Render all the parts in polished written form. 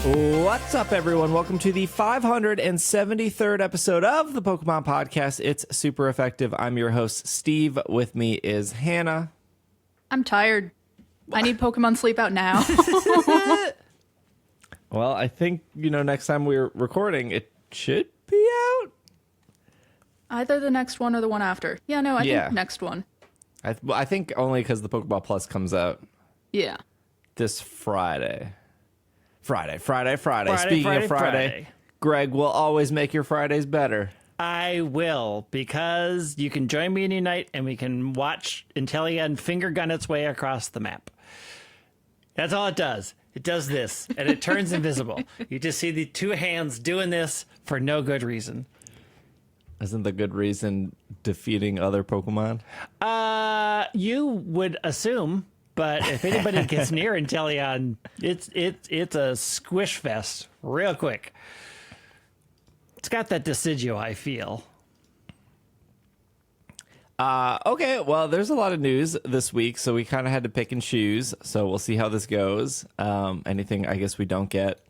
What's up, everyone? Welcome to the 573rd episode of the Pokemon Podcast. It's super effective. I'm your host, Steve. With me is Hannah. I'm tired. I need Pokemon Sleep out now. Well, I think, next time we're recording, it should be out. Either the next one or the one after. Yeah, no, I think next one. I think only because the Pokeball Plus comes out this Friday. Friday. Speaking of Friday, Greg will always make your Fridays better. I will, because you can join me any night and we can watch Inteleon finger gun its way across the map. That's all it does. It does this, and it turns invisible. You just see the two hands doing this for no good reason. Isn't the good reason defeating other Pokemon? You would assume, but if anybody gets near Inteleon, it's a squish fest real quick. It's got that Decidueye, I feel. Okay, well, there's a lot of news this week, so we kind of had to pick and choose. So we'll see how this goes. Anything I guess we don't get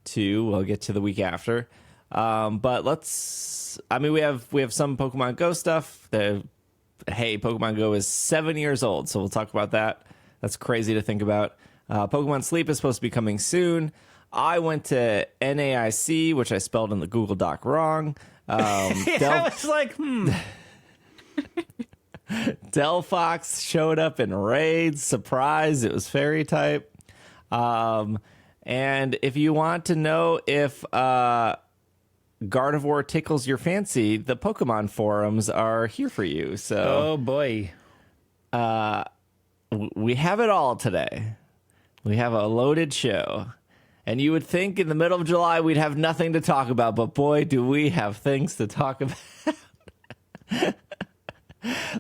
to, we'll get to the week after. But we have some Pokemon Go stuff. Pokemon Go is 7 years old, so we'll talk about that. That's crazy to think about. Pokemon Sleep is supposed to be coming soon. I went to NAIC, which I spelled in the Google Doc wrong. I was like, Delphox showed up in raids. Surprise, it was fairy type. And if you want to know if Gardevoir tickles your fancy, the Pokemon forums are here for you. So, oh boy. We have it all today. We have a loaded show. And you would think in the middle of July we'd have nothing to talk about, but boy, do we have things to talk about.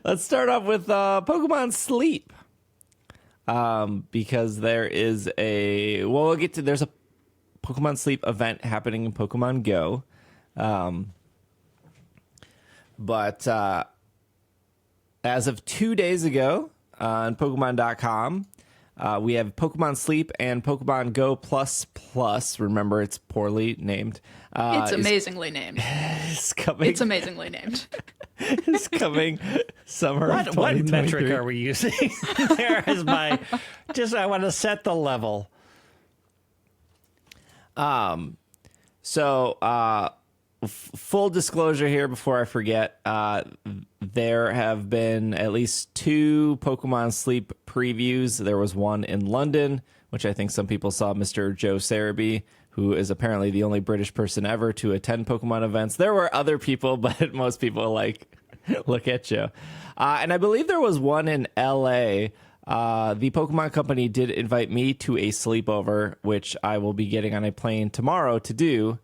Let's start off with Pokemon Sleep. Because there's a Pokemon Sleep event happening in Pokemon GO. But as of 2 days ago on Pokemon.com, we have Pokemon Sleep and Pokemon GO Plus. Remember, it's poorly named. It's amazingly named. It's coming. It's amazingly named. It's coming summer of 2023. What metric are we using? There is I want to set the level. Full disclosure here before I forget, there have been at least 2 Pokemon Sleep previews. There was one in London, which I think some people saw Mr. Joe Sarumi, who is apparently the only British person ever to attend Pokemon events. There were other people, but most people look at Joe. And I believe there was one in LA. The Pokemon Company did invite me to a sleepover, which I will be getting on a plane tomorrow to do.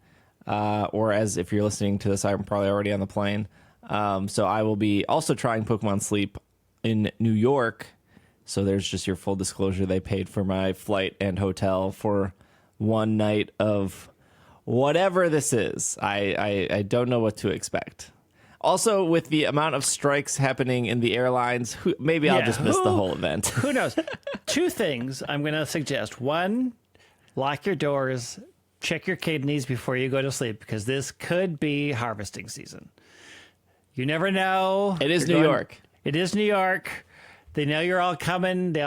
Or as if you're listening to this, I'm probably already on the plane. So I will be also trying Pokemon Sleep in New York. So there's just your full disclosure. They paid for my flight and hotel for one night of whatever this is. I don't know what to expect. Also, with the amount of strikes happening in the airlines, maybe I'll just miss the whole event. Who knows? 2 things I'm going to suggest. 1, lock your doors. Check your kidneys before you go to sleep, because this could be harvesting season. You never know. It is New York. It is New York. They know you're all coming. They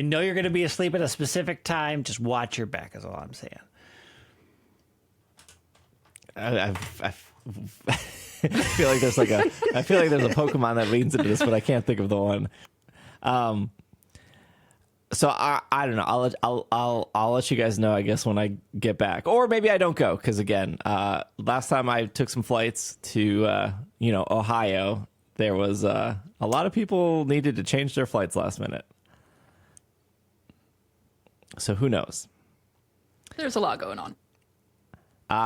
know you're going to be asleep at a specific time. Just watch your back is all I'm saying. I feel like there's a Pokemon that leans into this, but I can't think of the one. So I don't know. I'll let you guys know, I guess, when I get back, or maybe I don't go, because again, last time I took some flights to Ohio, there was a lot of people needed to change their flights last minute. So who knows? There's a lot going on.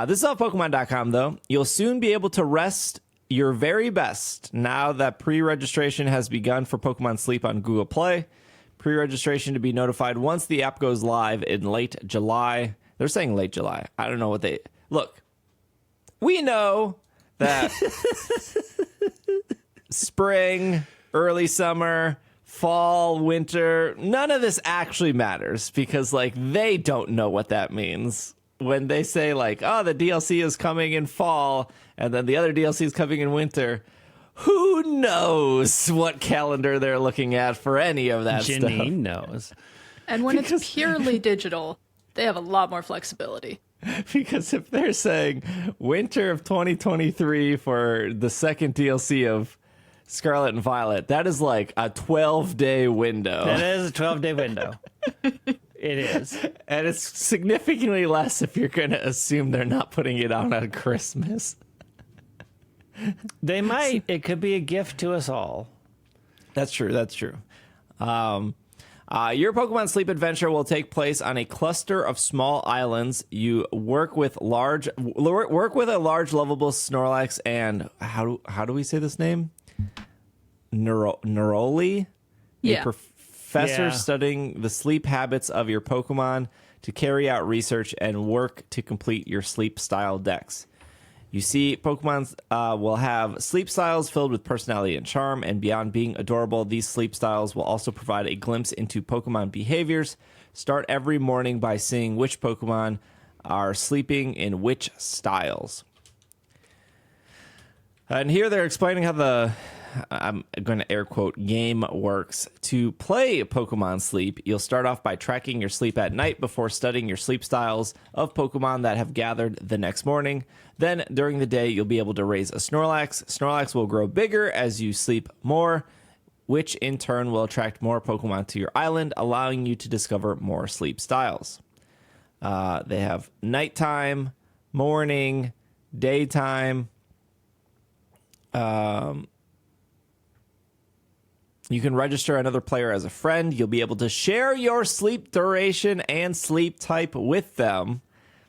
This is off Pokemon.com, though. You'll soon be able to rest your very best now that pre-registration has begun for Pokemon Sleep on Google Play. Pre-registration to be notified once the app goes live in late July. They're saying late July. I don't know what they... Look, we know that spring, early summer, fall, winter, none of this actually matters because, they don't know what that means. when they say like, oh, the DLC is coming in fall and then the other DLC is coming in winter, who knows what calendar they're looking at for any of that stuff. Janine knows. And when it's purely digital, they have a lot more flexibility. Because if they're saying winter of 2023 for the second DLC of Scarlet and Violet, that is like a 12-day window. That is a 12-day window. It is. And it's significantly less if you're going to assume they're not putting it out on Christmas. They might. It could be a gift to us all. That's true. That's true. Your Pokemon Sleep adventure will take place on a cluster of small islands. You work with a large lovable Snorlax and how do we say this name? Neroli? Yeah. A professor studying the sleep habits of your Pokemon to carry out research and work to complete your sleep style decks. You see, Pokemon will have sleep styles filled with personality and charm, and beyond being adorable, these sleep styles will also provide a glimpse into Pokemon behaviors. Start every morning by seeing which Pokemon are sleeping in which styles. And here they're explaining how the, I'm going to air quote, game works. To play Pokemon Sleep, you'll start off by tracking your sleep at night before studying your sleep styles of Pokemon that have gathered the next morning. Then, during the day, you'll be able to raise a Snorlax. Snorlax will grow bigger as you sleep more, which in turn will attract more Pokemon to your island, allowing you to discover more sleep styles. They have nighttime, morning, daytime. You can register another player as a friend. You'll be able to share your sleep duration and sleep type with them.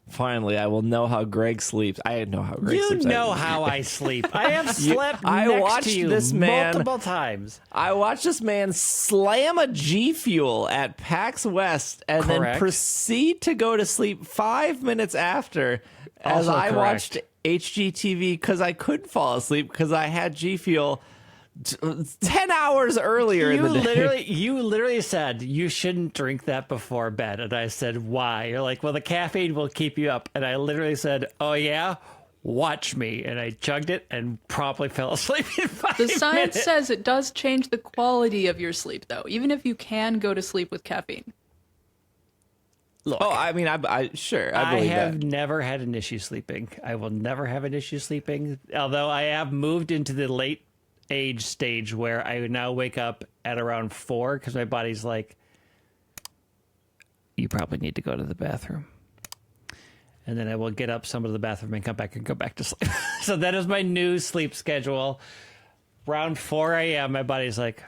Finally, I will know how Greg sleeps. I know how Greg sleeps. You know how I sleep. I have slept next to you multiple times. I watched this man slam a G Fuel at PAX West and then proceed to go to sleep 5 minutes after as I watched HGTV because I couldn't fall asleep because I had G Fuel 10 hours earlier in the day. You literally said you shouldn't drink that before bed. And I said, why? You're like, well, the caffeine will keep you up. And I literally said, oh, yeah? Watch me. And I chugged it and promptly fell asleep in 5 minutes. The science says it does change the quality of your sleep, though, even if you can go to sleep with caffeine. Look, I mean, I believe that. I have never had an issue sleeping. I will never have an issue sleeping. Although I have moved into the late age stage where I would now wake up at around 4 because my body's like, you probably need to go to the bathroom. And then I will get up, some of the bathroom, and come back and go back to sleep. So that is my new sleep schedule. Around 4 a.m., my body's like,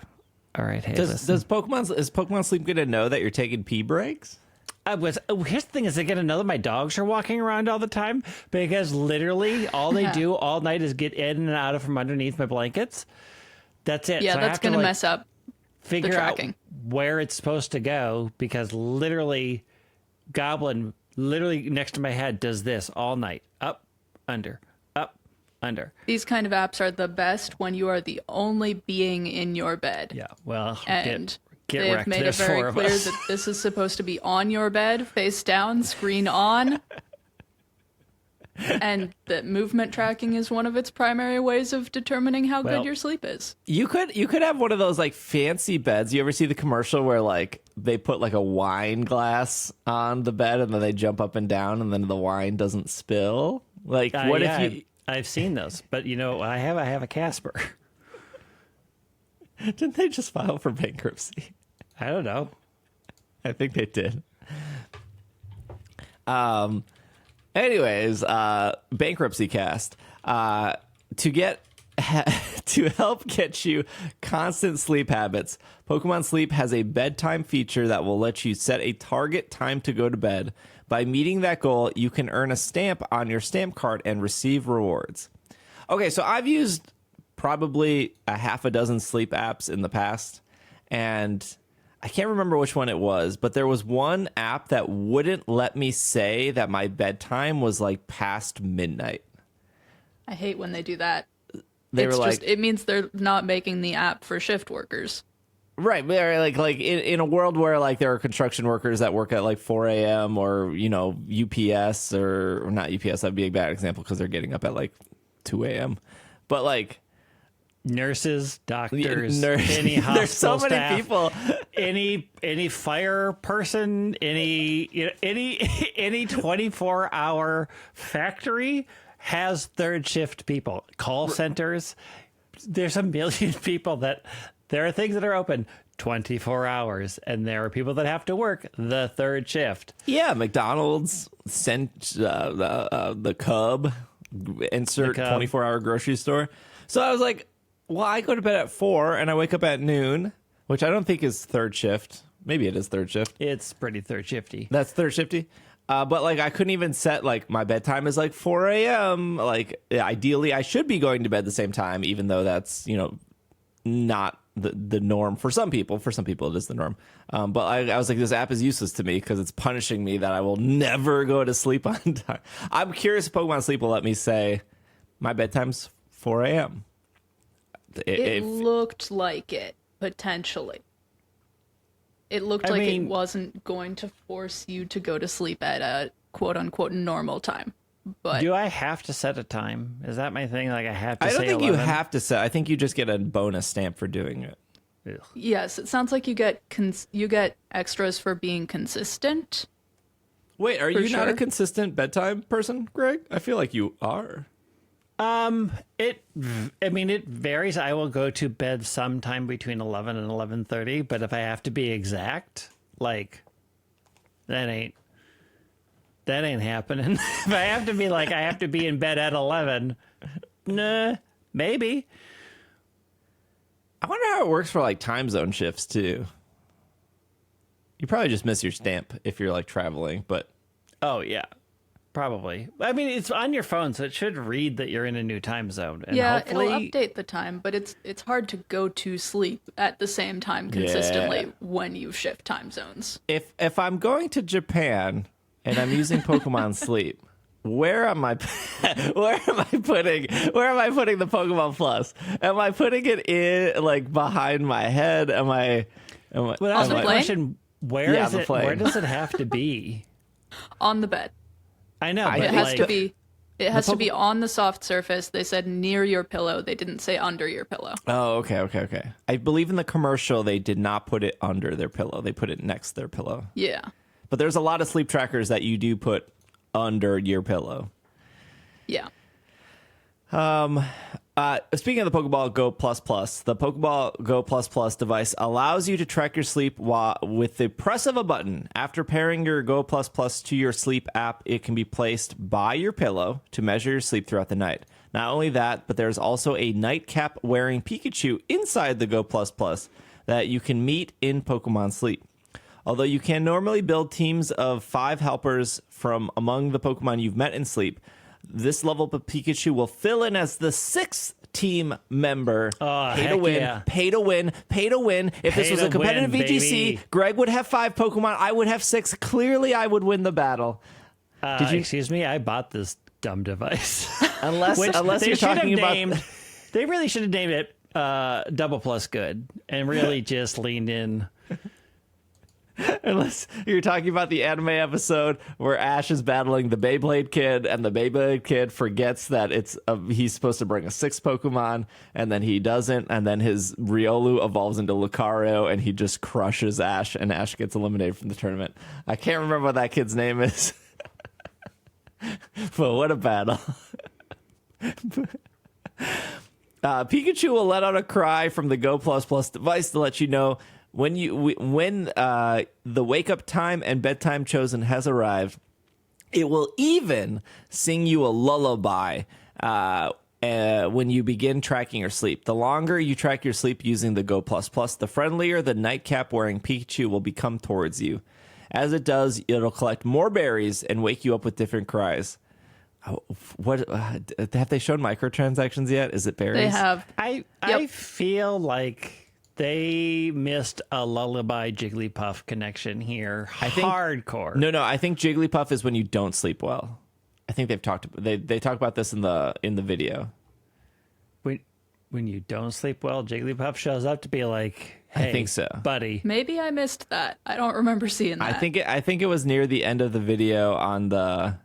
all right, hey, is Pokemon Sleep going to know that you're taking pee breaks? Here's the thing: is they going to know that my dogs are walking around all the time? Because literally, all they do all night is get in and out of from underneath my blankets. That's it. Yeah, so that's going to mess up figure the out tracking. where it's supposed to go. Because literally, Goblin, literally next to my head, does this all night: up, under, up, under. These kind of apps are the best when you are the only being in your bed. Yeah. Well, And get they've wrecked. made There's it very 4 of clear us. that this is supposed to be on your bed, face down, screen on. And that movement tracking is one of its primary ways of determining how good your sleep is. You could have one of those like fancy beds. You ever see the commercial where like they put like a wine glass on the bed and then they jump up and down and then the wine doesn't spill? Like what if you I've seen those, but you know, I have a Casper. Didn't they just file for bankruptcy? I don't know. I think they did. Anyways, bankruptcy cast. To help get you constant sleep habits, Pokemon Sleep has a bedtime feature that will let you set a target time to go to bed. By meeting that goal, you can earn a stamp on your stamp card and receive rewards. Okay, so I've used probably a half a dozen sleep apps in the past, and I can't remember which one it was, but there was one app that wouldn't let me say that my bedtime was like past midnight. I hate when they do that. They were like, it means they're not making the app for shift workers. Right, but like in a world where like there are construction workers that work at like 4 a.m. or UPS or not UPS, that'd be a bad example because they're getting up at like 2 a.m. But like nurses, doctors, nurse, any hospital there's so many staff, people. any fire person, any 24-hour factory has third shift people. Call centers. There's a million people that there are things that are open 24 hours, and there are people that have to work the third shift. Yeah, McDonald's sent the Cub, insert 24-hour grocery store. So I was like, well, I go to bed at 4 and I wake up at noon, which I don't think is third shift. Maybe it is third shift. It's pretty third shifty. That's third shifty. But like I couldn't even set like my bedtime is like 4 a.m. Like ideally I should be going to bed the same time, even though that's, not the norm for some people. For some people it is the norm. But I was like, this app is useless to me because it's punishing me that I will never go to sleep on time. I'm curious if Pokemon Sleep will let me say my bedtime's 4 a.m. It looked like it, potentially. It looked like it wasn't going to force you to go to sleep at a quote-unquote normal time. But do I have to set a time? Is that my thing? Like I have to say I don't think 11? you have to set. I think you just get a bonus stamp for doing it. Ugh. yes, it sounds like you get extras for being consistent. Wait, are you not a sure. consistent bedtime person, Greg? I feel like you are. It varies. I will go to bed sometime between 11 and 11:30, but if I have to be exact, like that ain't happening. If I have to be like, I have to be in bed at 11, nah, maybe. I wonder how it works for like time zone shifts too. You probably just miss your stamp if you're like traveling, but Oh yeah, probably. I mean, it's on your phone, so it should read that you're in a new time zone. And Yeah, hopefully, it'll update the time, but it's hard to go to sleep at the same time consistently when you shift time zones. if I'm going to Japan and I'm using Pokemon Sleep, where am I putting the Pokemon Plus? Am I putting it in like behind my head? Well, that's the my plane? question. Where Yeah, is the it? plane. Where does it have to be? On the bed. I know, I but It has like, to be. It has to be on the soft surface. They said near your pillow. They didn't say under your pillow. Oh, okay. I believe in the commercial they did not put it under their pillow. They put it next to their pillow. Yeah. But there's a lot of sleep trackers that you do put under your pillow. Yeah. Speaking of the Pokeball Go Plus Plus, the Pokeball Go Plus Plus device allows you to track your sleep with the press of a button. After pairing your Go Plus Plus to your sleep app, it can be placed by your pillow to measure your sleep throughout the night. Not only that, but there's also a nightcap wearing Pikachu inside the Go Plus Plus that you can meet in Pokemon Sleep. Although you can normally build teams of 5 helpers from among the Pokemon you've met in Sleep, this level of Pikachu will fill in as the 6th team member. Pay to heck win, yeah. pay to win, pay to win. If this Pay was to a competitive win, VGC, baby. Greg would have 5 Pokemon, I would have 6. Clearly, I would win the battle. Did you? Excuse me, I bought this dumb device. Unless Which unless they you're should have talking about... named. They really should have named it Double Plus Good and really just leaned in. Unless you're talking about the anime episode where Ash is battling the Beyblade Kid, and the Beyblade Kid forgets that he's supposed to bring a 6th Pokemon, and then he doesn't, and then his Riolu evolves into Lucario, and he just crushes Ash, and Ash gets eliminated from the tournament. I can't remember what that kid's name is, but what a battle. Pikachu will let out a cry from the Go Plus Plus device to let you know when the wake up time and bedtime chosen has arrived. It will even sing you a lullaby when you begin tracking your sleep. The longer you track your sleep using the Go Plus Plus, the friendlier the nightcap wearing Pikachu will become towards you. As it does, it'll collect more berries and wake you up with different cries. What have they shown microtransactions yet? Is it berries? They have. I feel like they missed a lullaby Jigglypuff connection here. Hardcore. No. I think Jigglypuff is when you don't sleep well. I think they talk about this in the video. when you don't sleep well, Jigglypuff shows up to be like, hey, I think so, buddy. Maybe I missed that. I don't remember seeing that. I think it was near the end of the video on the.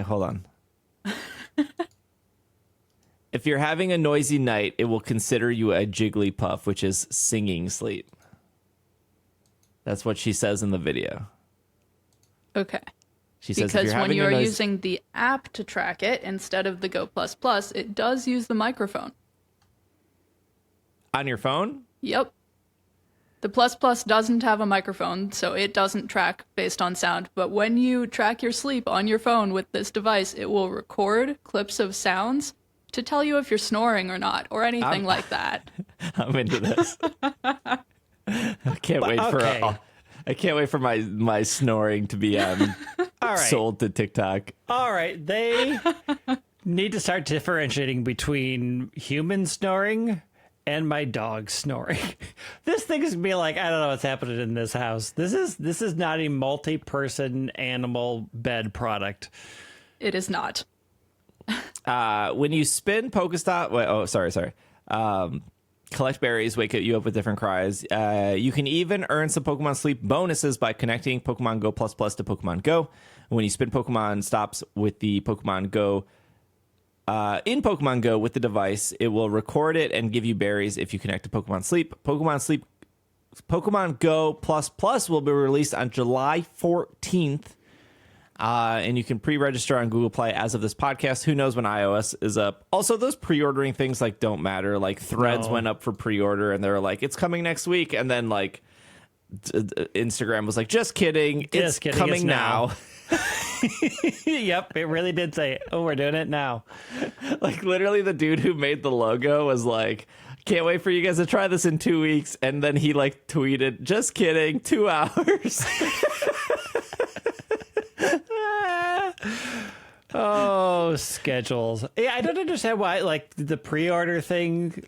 Hold on. If you're having a noisy night, it will consider you a Jigglypuff, which is singing sleep. That's what she says in the video. Okay. She says because when you are using the app to track it instead of the Go Plus Plus, it does use the microphone. On your phone? Yep. The Plus Plus doesn't have a microphone, so it doesn't track based on sound. But when you track your sleep on your phone with this device, it will record clips of sounds to tell you if you're snoring or not, or anything like that. I'm into this. I can't wait for my snoring to be sold to TikTok. All right, they need to start differentiating between human snoring and my dog snoring. This thing is gonna be like, I don't know what's happening in this house. This is not a multi-person animal bed product. It is not. When you spin Pokestop, sorry. Collect berries, wake you up with different cries. You can even earn some Pokemon Sleep bonuses by connecting Pokemon Go Plus Plus to Pokemon Go. When you spin Pokemon Stops with the Pokemon Go, in Pokemon Go with the device, it will record it and give you berries if you connect to Pokemon Sleep. Pokemon Go Plus Plus will be released on July 14th. And you can pre-register on Google Play as of this podcast. Who knows when iOS is up? Also, those pre-ordering things don't matter. Like Threads went up for pre-order, and they were like, "It's coming next week." And then Instagram was like, "Just kidding, it's coming now." Yep, it really did say, "Oh, we're doing it now." Literally, the dude who made the logo was like, "Can't wait for you guys to try this in 2 weeks." And then he tweeted, "Just kidding, 2 hours." Oh, schedules. Yeah, I don't understand why, the pre-order thing,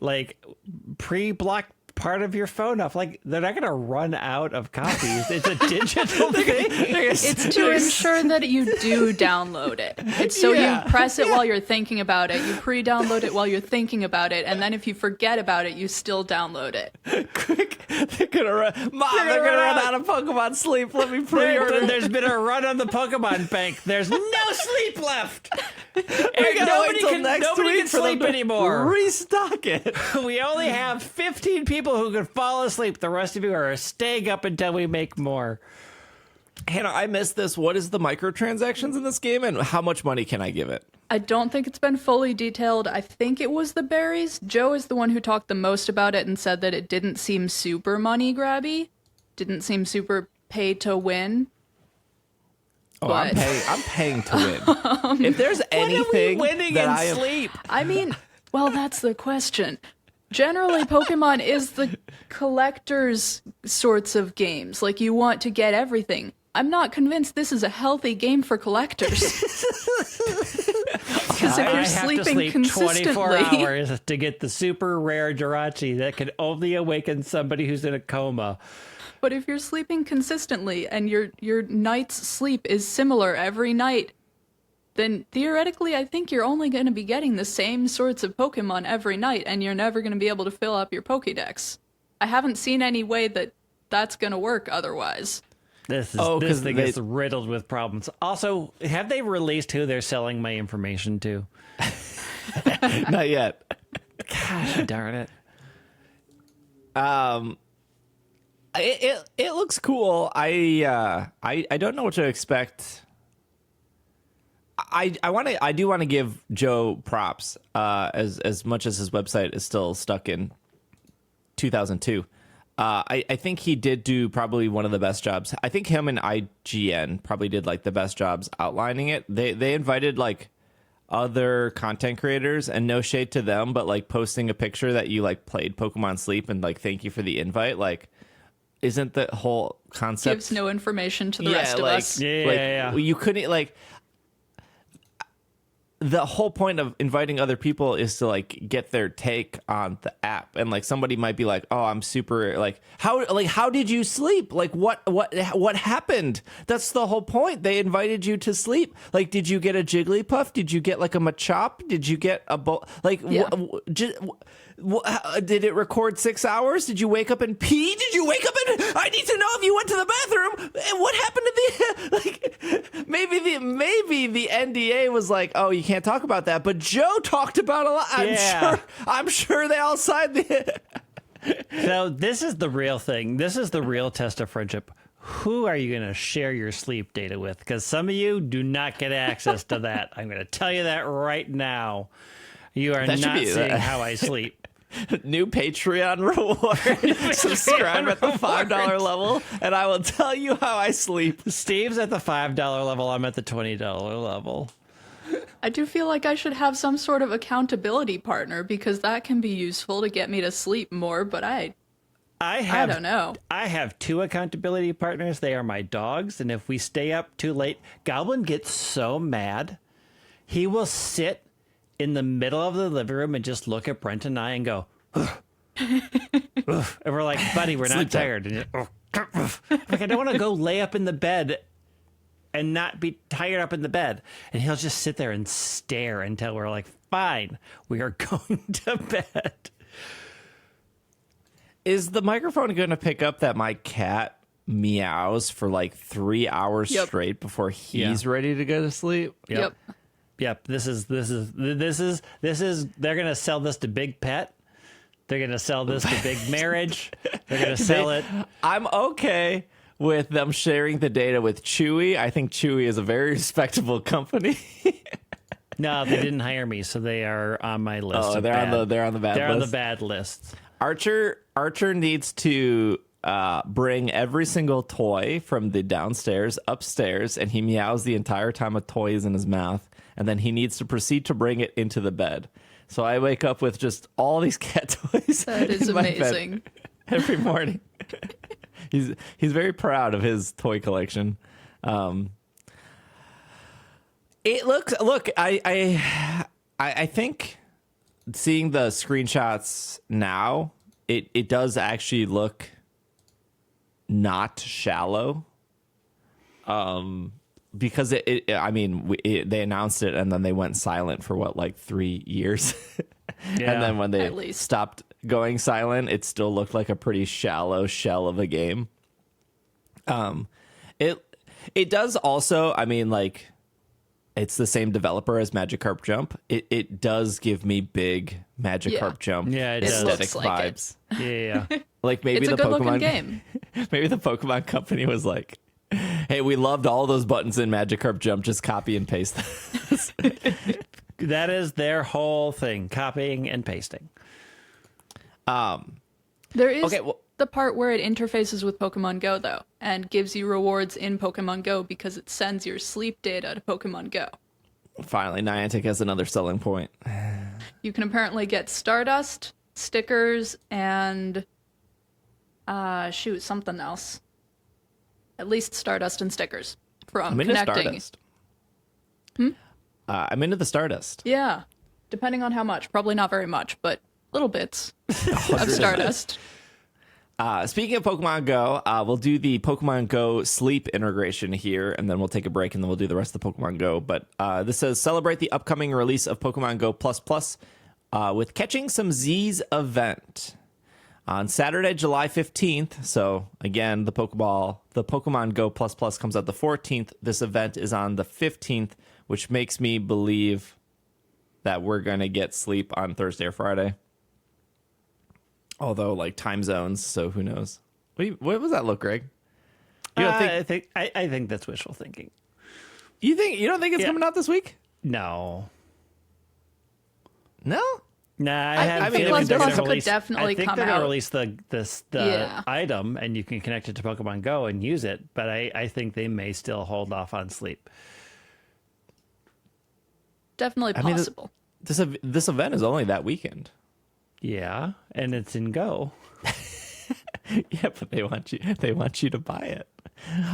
pre-block part of your phone off. They're not going to run out of copies. It's a digital thing. It's to ensure that you do download it. It's so you press it while you're thinking about it. You pre-download it while you're thinking about it. And then if you forget about it, you still download it. Quick, they're going to run. Mom, they're going to run out of Pokemon Sleep. Let me pre-order. There's been a run on the Pokemon Bank. There's no sleep left. Nobody can sleep anymore. Restock it. We only have 15 people who can fall asleep. The rest of you are staying up until we make more. Hannah, I missed this. What is the microtransactions in this game, and how much money can I give it? I don't think it's been fully detailed. I think it was the berries. Joe is the one who talked the most about it and said that it didn't seem super money grabby. Didn't seem super pay to win. Oh, but I'm paying to win. If there's anything winning that in I am, sleep. I mean, well, that's the question. Generally, Pokemon is the collector's sorts of games. You want to get everything. I'm not convinced this is a healthy game for collectors. Because if you're sleeping consistently, 24 hours to get the super rare Jirachi that can only awaken somebody who's in a coma. But if you're sleeping consistently and your night's sleep is similar every night, then theoretically I think you're only going to be getting the same sorts of Pokemon every night, and you're never going to be able to fill up your Pokédex. I haven't seen any way that that's going to work otherwise. This thing is riddled with problems. Also, have they released who they're selling my information to? Not yet. Gosh darn it. It looks cool. I don't know what to expect. I do want to give Joe props. As much as his website is still stuck in 2002. I think he did do probably one of the best jobs. I think him and IGN probably did the best jobs outlining it. They invited other content creators, and no shade to them, but posting a picture that you played Pokemon Sleep and thank you for the invite. Isn't the whole concept gives no information to the rest of us? Yeah. You couldn't the whole point of inviting other people is to like get their take on the app, and like somebody might be like, oh, I'm super how did you sleep? Like what happened? That's the whole point. They invited you to sleep. Like, did you get a Jigglypuff? Did you get like a Machop? Did you get a did it record 6 hours? Did you wake up and pee? Did you wake up and I need to know if you went to the bathroom and what happened to the like maybe the NDA was like, oh, you can't talk about that, but Joe talked about a lot. I'm sure they all signed the So this is the real thing. This is the real test of friendship. Who are you going to share your sleep data with? Because some of you do not get access to that. I'm going to tell you that right now. You are not seeing how I sleep. New Patreon reward. Subscribe at the $5 level, and I will tell you how I sleep. Steve's at the $5 level. I'm at the $20 level. I do feel like I should have some sort of accountability partner, because that can be useful to get me to sleep more, but I don't know. I have 2 accountability partners. They are my dogs, and if we stay up too late, Goblin gets so mad. He will sit in the middle of the living room and just look at Brent and I and go, ugh, ugh. And we're like, buddy, we're not tired. And like, I don't want to go lay up in the bed and not be tired up in the bed. And he'll just sit there and stare until we're like, fine, we are going to bed. Is the microphone going to pick up that my cat meows for like 3 hours straight before he's ready to go to sleep? Yep. Yep, this is they're gonna sell this to Big Pet. They're gonna sell this to Big Marriage. They're gonna sell it. I'm okay with them sharing the data with Chewy. I think Chewy is a very respectable company. No, they didn't hire me, so they are on my list. Oh, they're on the bad list. They're on the bad list. Archer needs to bring every single toy from the downstairs upstairs, and he meows the entire time a toy is in his mouth. And then he needs to proceed to bring it into the bed. So I wake up with just all these cat toys. That is amazing. Every morning. He's very proud of his toy collection. It looks. Look, I think seeing the screenshots now, it does actually look not shallow. Because they announced it and then they went silent for like 3 years. Yeah, and then when they stopped going silent, it still looked like a pretty shallow shell of a game. It does also, I mean, like, it's the same developer as Magikarp Jump. It does give me big Magikarp Jump aesthetic vibes. Yeah. Like maybe it's a the Pokemon game. Maybe the Pokemon company was like, hey, we loved all those buttons in Magikarp Jump. Just copy and paste this. That is their whole thing, copying and pasting. There is the part where it interfaces with Pokemon Go, though, and gives you rewards in Pokemon Go because it sends your sleep data to Pokemon Go. Finally, Niantic has another selling point. You can apparently get Stardust, stickers, and something else. At least Stardust and stickers from connecting. Stardust. I'm into the Stardust. Yeah, depending on how much. Probably not very much, but little bits of Stardust. Speaking of Pokemon Go, we'll do the Pokemon Go Sleep integration here, and then we'll take a break, and then we'll do the rest of the Pokemon Go. But this says, celebrate the upcoming release of Pokemon Go Plus Plus with Catching Some Z's event. On Saturday, July 15th, so again, the Pokemon Go Plus Plus comes out the 14th. This event is on the 15th, which makes me believe that we're going to get sleep on Thursday or Friday. Although, like, time zones, so who knows? What was that look, Greg? I think that's wishful thinking. You don't think it's coming out this week? No. No? Nah, I think Plus Plus could definitely come out. I think they're going to release the item, and you can connect it to Pokemon Go and use it, but I think they may still hold off on sleep. Definitely possible. This event is only that weekend. Yeah, and it's in Go. Yeah, but they want you to buy it.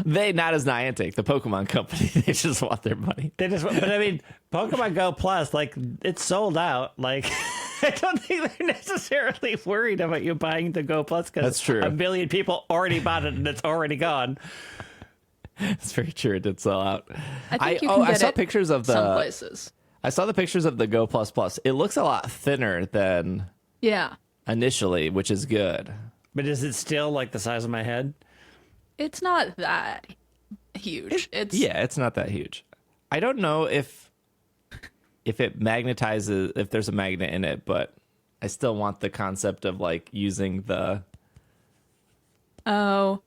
Not as Niantic, the Pokemon company. They just want their money. But I mean, Pokemon Go Plus, like, it's sold out. Like, I don't think they're necessarily worried about you buying the Go Plus because That's true. A million people already bought it and it's already gone. It's very true. It did sell out. I think you can get I saw it pictures of some places. I saw the pictures of the Go Plus Plus. It looks a lot thinner than initially, which is good. But is it still like the size of my head? It's not that huge. It's not that huge. I don't know if it magnetizes, if there's a magnet in it, but I still want the concept of like using the I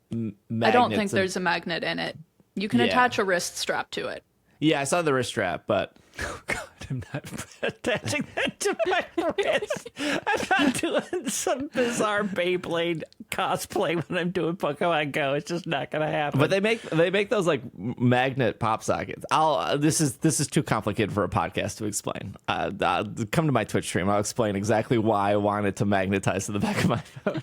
don't think there's a magnet in it. You can attach a wrist strap to it. Yeah, I saw the wrist strap, but oh God, I'm not attaching that to my wrist. I'm not doing some bizarre Beyblade cosplay when I'm doing Pokemon Go. It's just not gonna happen. But they make those like magnet pop sockets. This is too complicated for a podcast to explain. Come to my Twitch stream. I'll explain exactly why I wanted to magnetize to the back of my phone.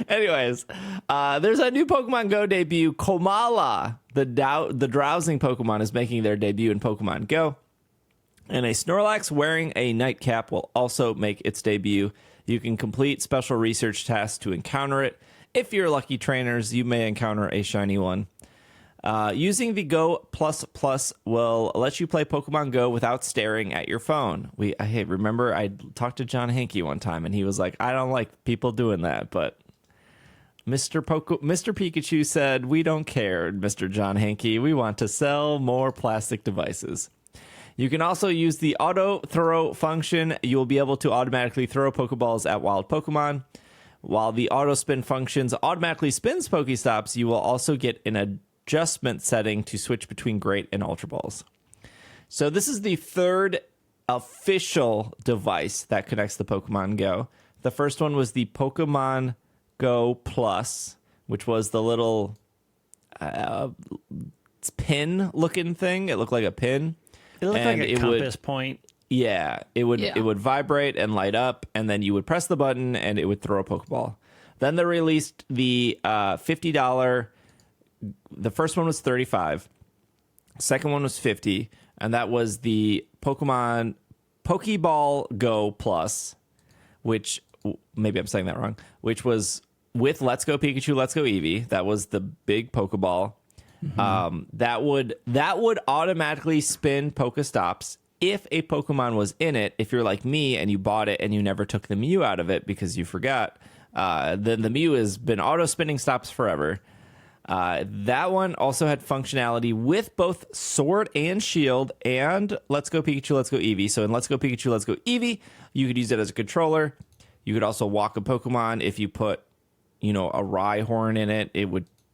Anyways, there's a new Pokemon Go debut. Komala, the drowsing Pokemon, is making their debut in Pokemon Go. And a Snorlax wearing a nightcap will also make its debut. You can complete special research tasks to encounter it. If you're lucky trainers, you may encounter a shiny one. Using the Go Plus Plus will let you play Pokemon Go without staring at your phone. Remember I talked to John Hankey one time, and he was like, I don't like people doing that, but Mr. Pikachu said, we don't care, Mr. John Hankey. We want to sell more plastic devices. You can also use the auto throw function. You will be able to automatically throw Pokeballs at wild Pokemon. While the auto spin functions automatically spins Pokestops, you will also get an adjustment setting to switch between Great and Ultra Balls. So this is the third official device that connects the Pokemon Go. The first one was the Pokemon Go Plus, which was the little pin-looking thing. It looked like a pin. It looked like a compass point. Yeah, it would vibrate and light up, and then you would press the button, and it would throw a Pokeball. Then they released the $50. The first one was $35. Second one was $50, and that was the Pokeball Go Plus, which maybe I'm saying that wrong. Which was with Let's Go Pikachu, Let's Go Eevee. That was the big Pokeball. Mm-hmm. That would automatically spin Pokestops if a Pokemon was in it. If you're like me and you bought it and you never took the Mew out of it because you forgot, then the Mew has been auto spinning stops forever. That one also had functionality with both Sword and Shield and Let's Go Pikachu, Let's Go Eevee. So in Let's Go Pikachu, Let's Go Eevee, you could use it as a controller. You could also walk a Pokemon. If you put, a Rhyhorn in it,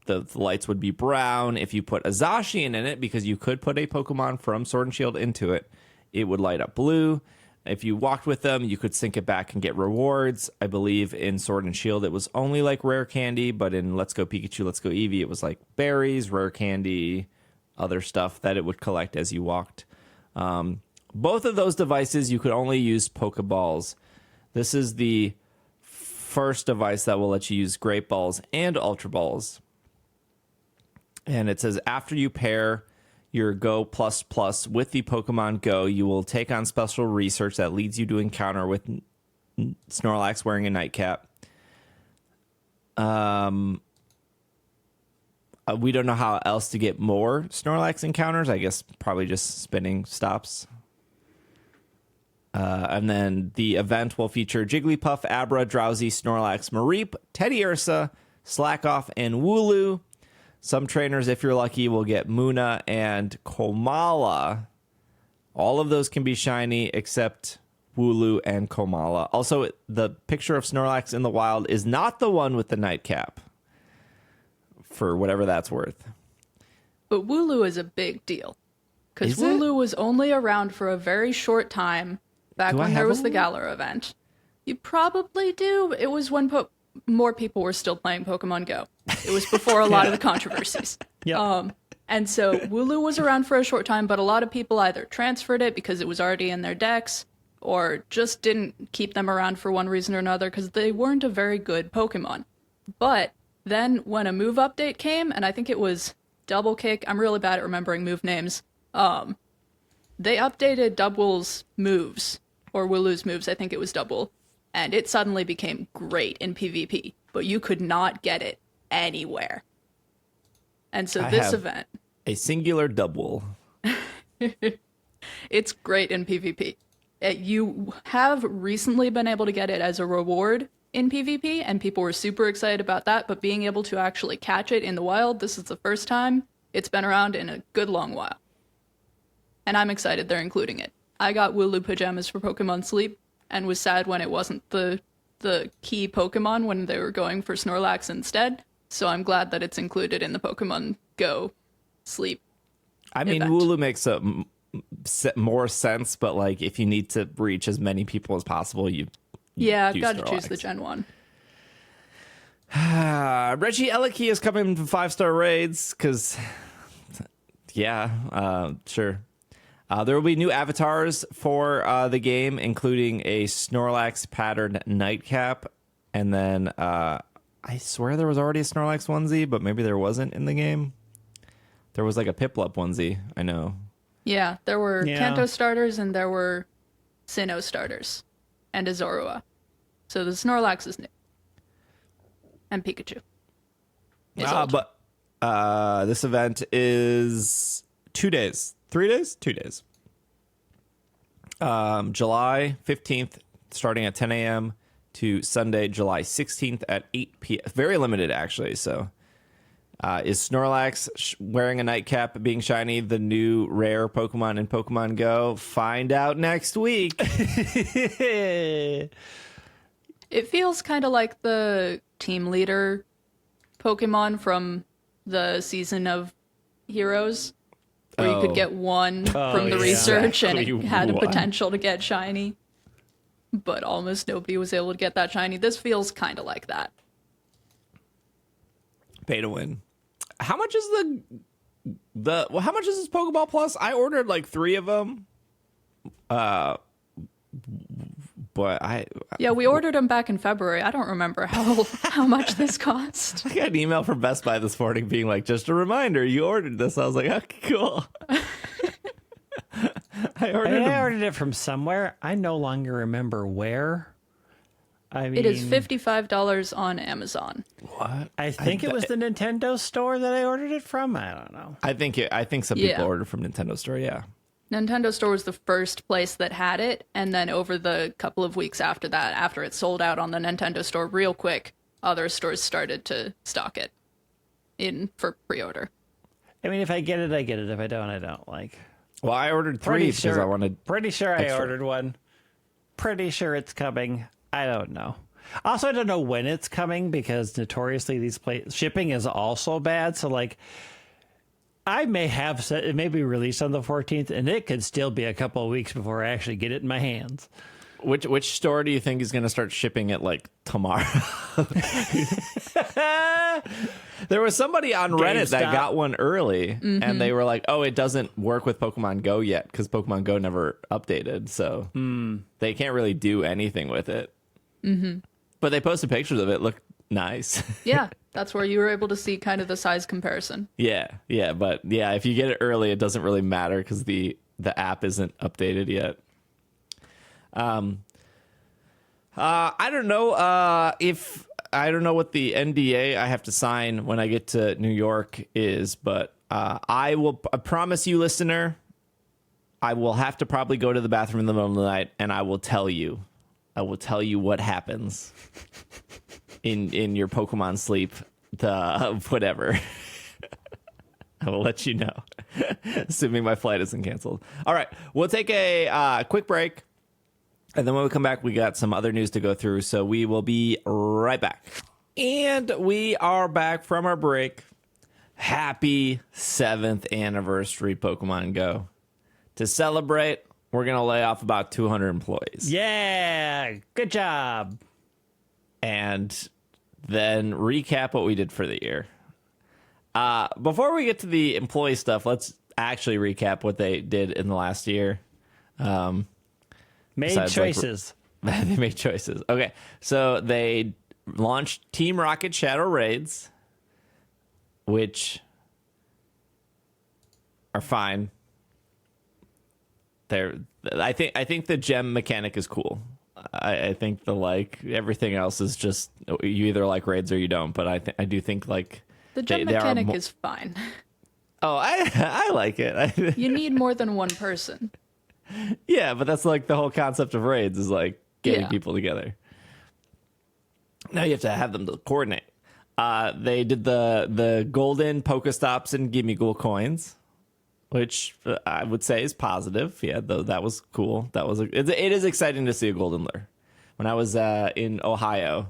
the lights would be brown. If you put a Zacian in it, because you could put a Pokemon from Sword and Shield into it, it would light up blue. If you walked with them, you could sync it back and get rewards. I believe in Sword and Shield, it was only like rare candy, but in Let's Go Pikachu, Let's Go Eevee, it was like berries, rare candy, other stuff that it would collect as you walked. Both of those devices, you could only use Pokeballs. This is the first device that will let you use Great Balls and Ultra Balls. And it says, after you pair your Go Plus Plus with the Pokemon Go, you will take on special research that leads you to encounter with Snorlax wearing a nightcap. We don't know how else to get more Snorlax encounters. I guess probably just spinning stops. And then the event will feature Jigglypuff, Abra, Drowsy, Snorlax, Mareep, Teddiursa, Slackoff, and Wooloo. Some trainers, if you're lucky, will get Munna and Komala. All of those can be shiny except Wooloo and Komala. Also, the picture of Snorlax in the wild is not the one with the nightcap, for whatever that's worth. But Wooloo is a big deal, because Wooloo was only around for a very short time back when there was the Galar event. You probably do. It was when more people were still playing Pokemon Go. It was before a lot of the controversies. Yep. And so Wooloo was around for a short time, but a lot of people either transferred it because it was already in their decks, or just didn't keep them around for one reason or another because they weren't a very good Pokemon. But Then when a move update came, and I think it was Double Kick, I'm really bad at remembering move names, they updated Dubwool's moves, or Wooloo's moves, I think it was Dubwool, and it suddenly became great in PvP, but you could not get it anywhere. And so this event... a singular Dubwool. It's great in PvP. You have recently been able to get it as a reward in PvP, and people were super excited about that, but being able to actually catch it in the wild, this is the first time it's been around in a good long while. And I'm excited they're including it. I got Wooloo pajamas for Pokémon Sleep, and was sad when it wasn't the key Pokemon when they were going for Snorlax instead, so I'm glad that it's included in the Pokemon GO Sleep event. Wooloo makes more sense, but like if you need to reach as many people as possible, I've got to choose the Gen 1. Reggie Eliki is coming to 5-star raids because, sure. There will be new avatars for the game, including a Snorlax patterned nightcap, and then I swear there was already a Snorlax onesie, but maybe there wasn't in the game. There was like a Piplup onesie, I know. Yeah, there were Kanto starters and there were Sinnoh starters and a Zorua. So the Snorlax is new. And Pikachu. But this event is 2 days. 3 days? 2 days. July 15th, starting at 10 a.m. to Sunday, July 16th at 8 p.m. Very limited, actually, so... is Snorlax wearing a nightcap being shiny the new rare Pokemon in Pokemon Go? Find out next week. It feels kind of like the team leader Pokemon from the season of Heroes, where you could get one from the research and it had a potential to get shiny, but almost nobody was able to get that shiny. This feels kind of like that. Pay to win. How much is how much is this Pokeball Plus? I ordered like 3 of them. But we ordered them back in February. I don't remember how much this cost. I got an email from Best Buy this morning being like, just a reminder, you ordered this. I was like, okay, cool. I ordered it from somewhere. I no longer remember where. It is $55 on Amazon. What? I think it was the Nintendo store that I ordered it from. I don't know. I think some people ordered from Nintendo store, yeah. Nintendo store was the first place that had it, and then over the couple of weeks after that, after it sold out on the Nintendo store real quick, other stores started to stock it in for pre-order. I mean, if I get it, I get it. If I don't, I don't. Well, I ordered 3 because I wanted. Pretty sure extra. I ordered one. Pretty sure it's coming. I don't know. Also, I don't know when it's coming because notoriously these shipping is also bad. So I may have said it may be released on the 14th, and it could still be a couple of weeks before I actually get it in my hands. Which store do you think is going to start shipping it tomorrow? There was somebody on Reddit that got one early, and they were like, "Oh, it doesn't work with Pokemon Go yet because Pokemon Go never updated, so they can't really do anything with it." Mm-hmm. But they posted pictures of it. Looked nice. Yeah, that's where you were able to see kind of the size comparison. Yeah, but if you get it early, it doesn't really matter because the app isn't updated yet. I don't know I don't know what the NDA I have to sign when I get to New York is, but I promise you, listener, I will have to probably go to the bathroom in the middle of the night, and I will tell you what happens in your Pokemon Sleep, whatever. I will let you know, assuming my flight isn't canceled. All right, we'll take a quick break. And then when we come back, we got some other news to go through, so we will be right back. And we are back from our break. Happy 7th anniversary, Pokemon Go. To celebrate, we're going to lay off about 200 employees. Yeah, good job. And then recap what we did for the year. Before we get to the employee stuff, let's actually recap what they did in the last year. Made choices. They made choices. Okay, so they launched Team Rocket Shadow Raids. which are fine. I think the gem mechanic is cool. I think everything else is just you either like raids or you don't. But I do think like the gem mechanic is fine. Oh, I like it. You need more than one person. Yeah, but that's like the whole concept of raids is like getting people together. Now you have to have them to coordinate. They did the golden Pokestops and Gimme Ghoul coins, which I would say is positive. Yeah, though that was cool. It is exciting to see a golden lure. When I was in Ohio,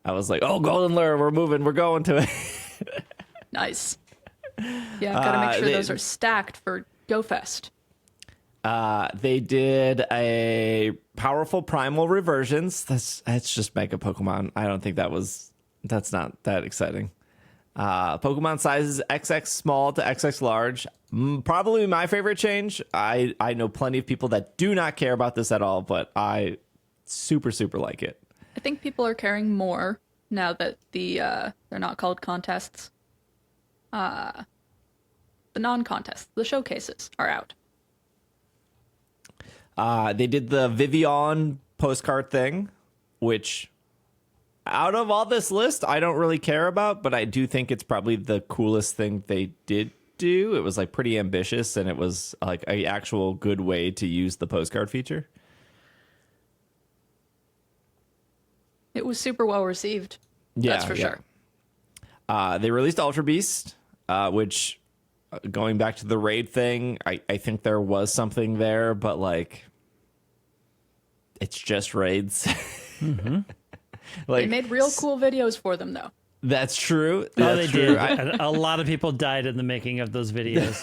I was like, "Oh, golden lure, we're moving, we're going to it." Nice. Yeah, gotta make sure those are stacked for Go Fest. They did a powerful primal reversions. That's just Mega Pokemon. I don't think that's not that exciting. Pokemon sizes XX small to XX large. Probably my favorite change. I know plenty of people that do not care about this at all, but I super like it. I think people are caring more now that they're not called contests. The non-contests, the showcases are out. They did the Vivian postcard thing, which out of all this list, I don't really care about, but I do think it's probably the coolest thing they did do. It was like pretty ambitious, and it was like an actual good way to use the postcard feature. It was super well received. Yeah, that's for sure. They released Ultra Beast, which, going back to the raid thing, I think there was something there, but like, it's just raids. Mm-hmm. Like, they made real cool videos for them, though. That's true. They did. A lot of people died in the making of those videos.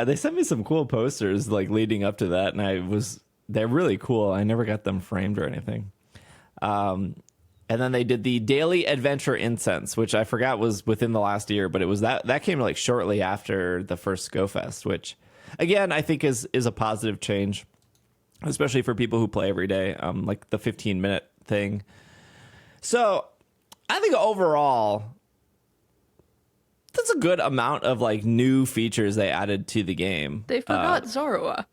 They sent me some cool posters like leading up to that, and they're really cool. I never got them framed or anything. And then they did the Daily Adventure Incense, which I forgot was within the last year, but it was that came like shortly after the first Go Fest, which again I think is a positive change, especially for people who play every day, like the 15-minute thing. So I think overall that's a good amount of like new features they added to the game. They forgot Zorua.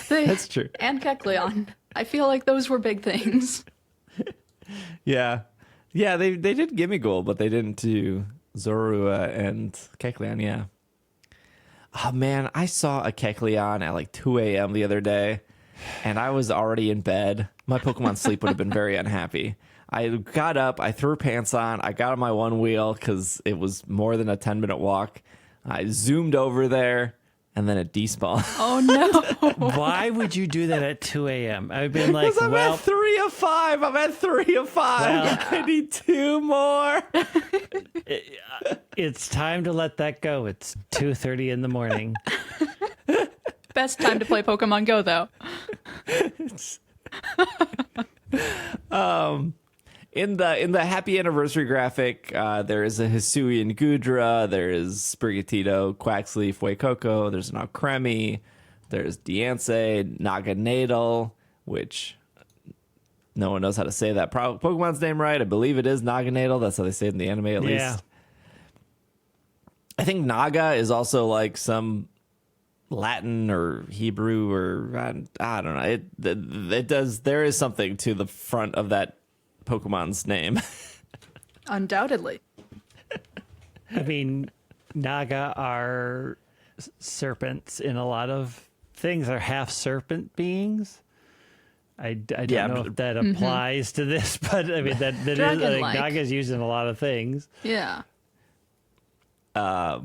That's true. And Kecleon. I feel like those were big things. Yeah, they did Gimme Ghoul, but they didn't do Zorua and Kecleon. Yeah. Oh man, I saw a Kecleon at like 2 a.m. the other day, and I was already in bed. My Pokemon Sleep would have been very unhappy. I got up, I threw pants on, I got on my one wheel because it was more than a 10-minute walk. I zoomed over there, and then it despawned. Oh no! Why would you do that at 2 a.m.? I've been like, I'm at 3 of 5. I'm at 3 of 5. Well, I need 2 more. It's time to let that go. It's 2:30 in the morning. Best time to play Pokemon Go, though. In the happy anniversary graphic, there is a Hisuian Gudra, there is Sprigatito, Quaxleaf, Waikoko, there's an Alcremie, there's Diancie, Naganadel, which no one knows how to say that Pokemon's name right. I believe it is Naganadel. That's how they say it in the anime, at least. I think Naga is also like some Latin or Hebrew or I don't know. It does. There is something to the front of that Pokemon's name. Undoubtedly. I mean, Naga are serpents in a lot of things. Are half serpent beings. I don't know if that applies to this, but I mean that is like, Naga is used in a lot of things. Yeah. Now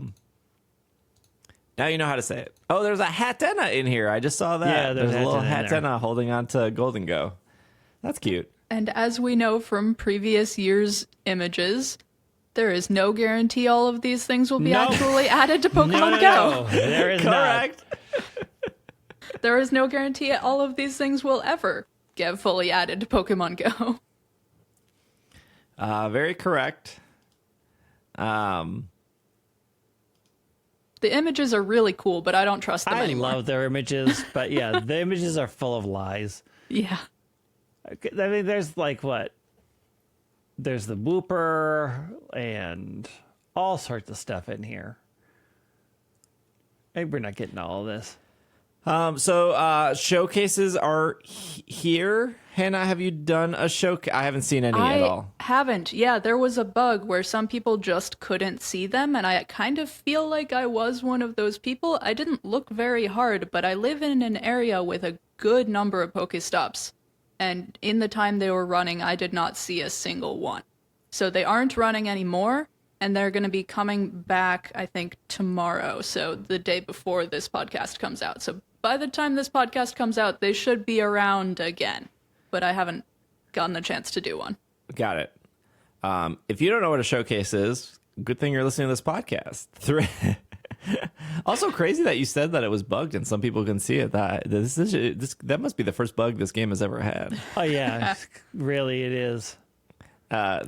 you know how to say it. Oh, there's a Hatena in here. I just saw that. Yeah, there's a little Hatena holding on to Golden Go. That's cute. And as we know from previous years' images, there is no guarantee all of these things will be actually added to Pokemon Go. No, there is Correct. not. There is no guarantee all of these things will ever get fully added to Pokemon Go. Very correct. The images are really cool, but I don't trust them anymore. I love their images, but yeah, the images are full of lies. Yeah. I mean, there's like what? there's the Wooper and all sorts of stuff in here. Maybe we're not getting all of this. So showcases are here. Hannah, have you done a show? I haven't seen any at all. I haven't. Yeah, there was a bug where some people just couldn't see them, and I kind of feel like I was one of those people. I didn't look very hard, but I live in an area with a good number of Pokestops, and in the time they were running, I did not see a single one. So they aren't running anymore, and they're going to be coming back, I think, tomorrow, so the day before this podcast comes out. So by the time this podcast comes out, they should be around again. But I haven't gotten the chance to do one. Got it. If you don't know what a showcase is, good thing you're listening to this podcast. Also crazy that you said that it was bugged and some people can see it. That must be the first bug this game has ever had. Oh, yeah. Really, it is.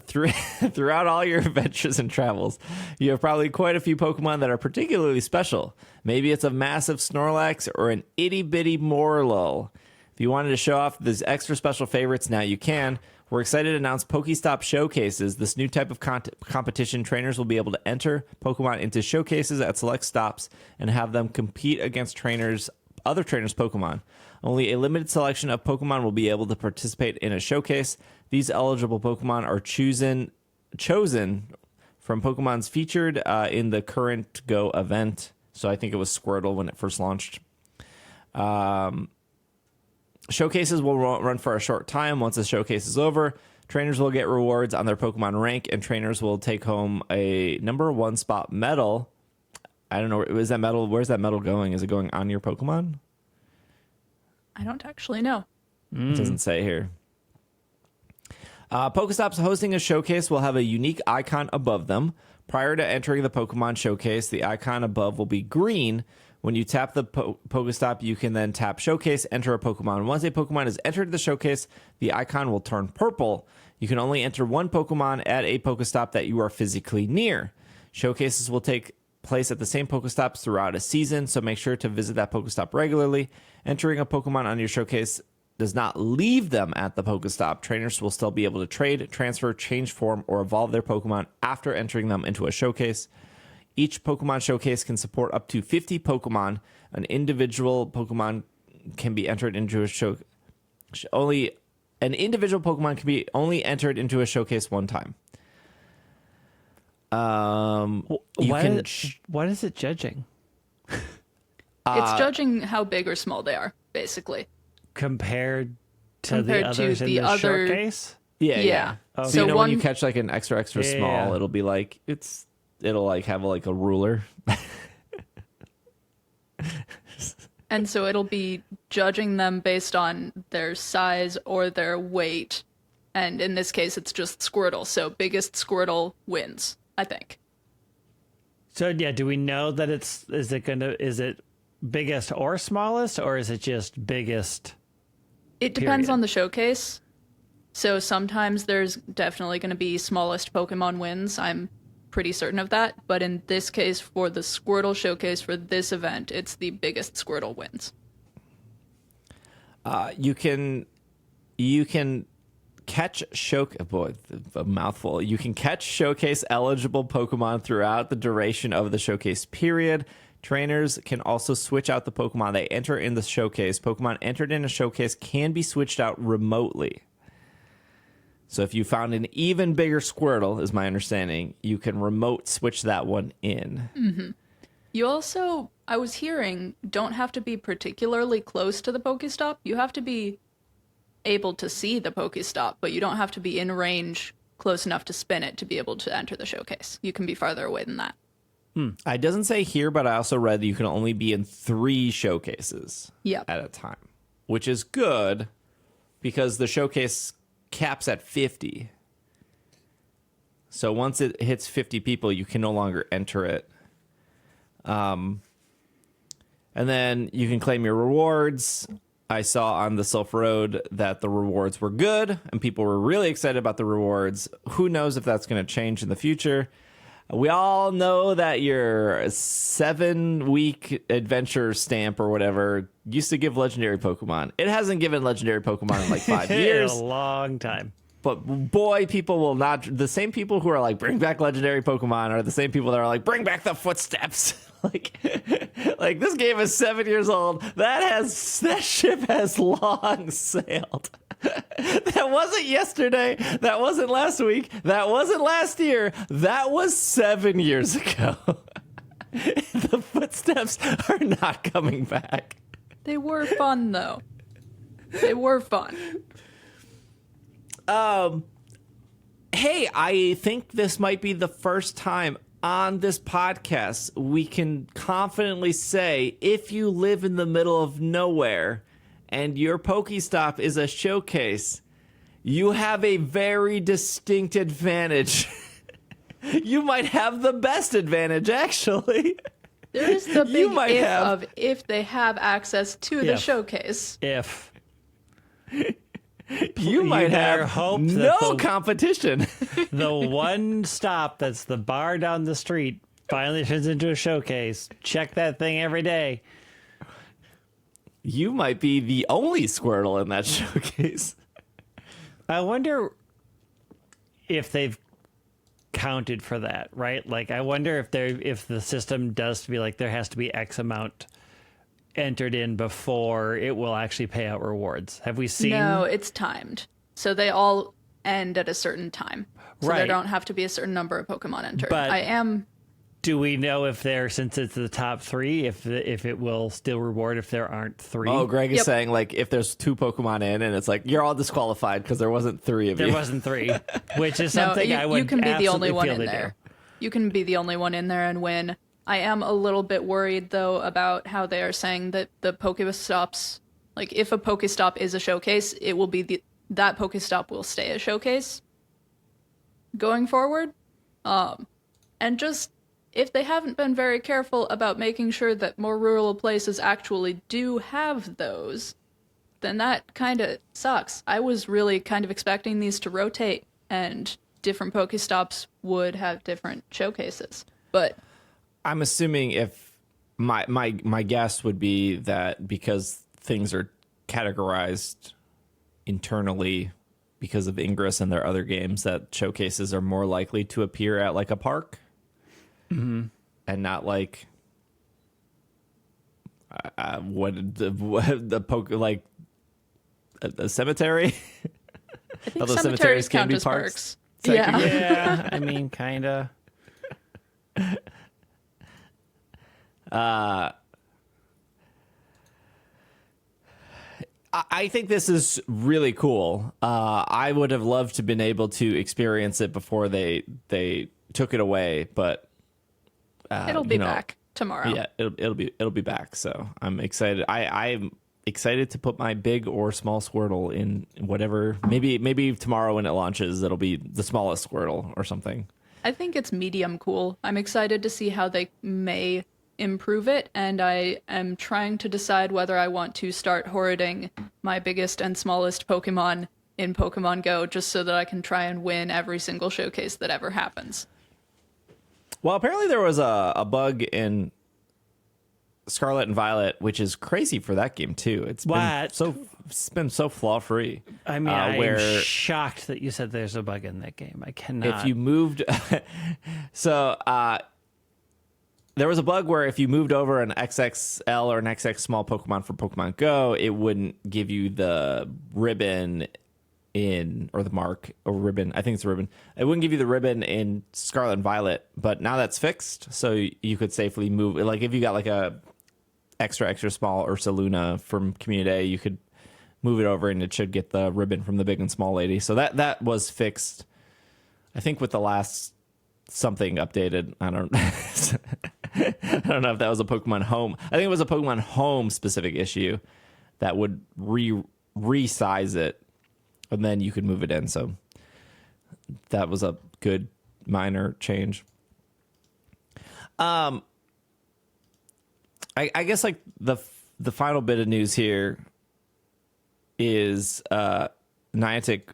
Throughout all your adventures and travels, you have probably quite a few Pokemon that are particularly special. Maybe it's a massive Snorlax or an itty-bitty Morlul. If you wanted to show off these extra special favorites, now you can. We're excited to announce Pokestop Showcases. This new type of competition, trainers will be able to enter Pokemon into showcases at select stops and have them compete against other trainers' Pokemon. Only a limited selection of Pokemon will be able to participate in a showcase. These eligible Pokemon are chosen from Pokemon's featured in the current Go event. So I think it was Squirtle when it first launched. Showcases will run for a short time. Once the showcase is over, trainers will get rewards on their Pokemon rank, and trainers will take home a number 1 spot medal. I don't know. Where's that medal going? Is it going on your Pokemon? I don't actually know. It doesn't say here. Pokestops hosting a showcase will have a unique icon above them. Prior to entering the Pokemon showcase, the icon above will be green. When you tap the Pokestop, you can then tap Showcase, enter a Pokemon. Once a Pokemon is entered the showcase, the icon will turn purple. You can only enter one Pokemon at a Pokestop that you are physically near. Showcases will take place at the same Pokestops throughout a season, so make sure to visit that Pokestop regularly. Entering a Pokemon on your showcase does not leave them at the Pokestop. Trainers will still be able to trade, transfer, change form, or evolve their Pokemon after entering them into a showcase. Each Pokemon showcase can support up to 50 Pokemon. An individual Pokemon can be entered into a show. An individual Pokemon can be only entered into a showcase one time. What is it judging? It's judging how big or small they are, basically. Compared to the others in the showcase? Yeah. Okay. So when you catch like an extra small, it'll be like it'll like have like a ruler. And so it'll be judging them based on their size or their weight. And in this case, it's just Squirtle. So biggest Squirtle wins, I think. So yeah, do we know that is it biggest or smallest, or is it just biggest? It depends on the showcase. So sometimes there's definitely going to be smallest Pokemon wins. I'm pretty certain of that. But in this case, for the Squirtle showcase for this event, it's the biggest Squirtle wins. You can catch a mouthful. You can catch showcase eligible Pokemon throughout the duration of the showcase period. Trainers can also switch out the Pokemon they enter in the showcase. Pokemon entered in a showcase can be switched out remotely. So if you found an even bigger Squirtle, is my understanding, you can remote switch that one in. Mm-hmm. You also, I was hearing, don't have to be particularly close to the Pokestop. You have to be able to see the Pokestop, but you don't have to be in range close enough to spin it to be able to enter the showcase. You can be farther away than that. It doesn't say here, but I also read that you can only be in 3 showcases at a time, which is good because the showcase caps at 50. So once it hits 50 people, you can no longer enter it. And then you can claim your rewards. I saw on the Sylph Road that the rewards were good and people were really excited about the rewards. Who knows if that's going to change in the future? We all know that your 7-week adventure stamp or whatever used to give legendary Pokemon. It hasn't given legendary Pokemon in like 5 years. A long time. But boy, people will not. The same people who are like, bring back legendary Pokemon are the same people that are like, bring back the footsteps. like this game is 7 years old. That ship has long sailed. That wasn't yesterday. That wasn't last week. That wasn't last year. That was 7 years ago. The footsteps are not coming back. They were fun, though. They were fun. Hey, I think this might be the first time on this podcast we can confidently say if you live in the middle of nowhere and your Pokestop is a showcase, you have a very distinct advantage. You might have the best advantage, actually. There is the big if they have access to the showcase. If. You might have no competition. The one stop that's the bar down the street finally turns into a showcase. Check that thing every day. You might be the only Squirtle in that showcase. I wonder if they've counted for that, right? Like, I wonder if the system does be like there has to be X amount entered in before it will actually pay out rewards. Have we seen? No, it's timed. So they all end at a certain time. So there don't have to be a certain number of Pokemon entered. But do we know if since it's the top three, if it will still reward if there aren't three? Oh, Greg is saying like if there's 2 Pokemon in and it's like you're all disqualified because there wasn't 3 of you. There wasn't 3, which is something I would you can be the only one in do. there. You can be the only one in there and win. I am a little bit worried, though, about how they are saying that the Pokestops, like, if a Pokestop is a showcase, it will be that Pokestop will stay a showcase going forward. And just, if they haven't been very careful about making sure that more rural places actually do have those, then that kind of sucks. I was really kind of expecting these to rotate, and different Pokestops would have different showcases. But I'm assuming if my guess would be that because things are categorized internally because of Ingress and their other games, that showcases are more likely to appear at like a park and not like like a cemetery. I think cemeteries count as parks. Yeah. Yeah, I mean, kind of. I think this is really cool. I would have loved to have been able to experience it before they took it away, but it'll be back tomorrow. Yeah, it'll be back. So I'm excited. I'm excited to put my big or small Squirtle in whatever. Maybe tomorrow when it launches, it'll be the smallest Squirtle or something. I think it's medium cool. I'm excited to see how they may improve it, and I am trying to decide whether I want to start hoarding my biggest and smallest Pokemon in Pokemon Go just so that I can try and win every single showcase that ever happens. Well, apparently there was a bug in Scarlet and Violet, which is crazy for that game too. It's been so flaw free. I mean, I'm shocked that you said there's a bug in that game. I cannot. If you moved, there was a bug where if you moved over an XXL or an XX small Pokemon from Pokemon Go, it wouldn't give you the ribbon or the mark or ribbon. I think it's a ribbon. It wouldn't give you the ribbon in Scarlet and Violet, but now that's fixed. So you could safely move. Like if you got like a extra small Ursaluna from Community Day, you could move it over and it should get the ribbon from the big and small lady. So that was fixed. I think with the last something updated. I don't know if that was a Pokemon Home. I think it was a Pokemon Home specific issue that would resize it, and then you could move it in. So that was a good minor change. I guess like the final bit of news here is Niantic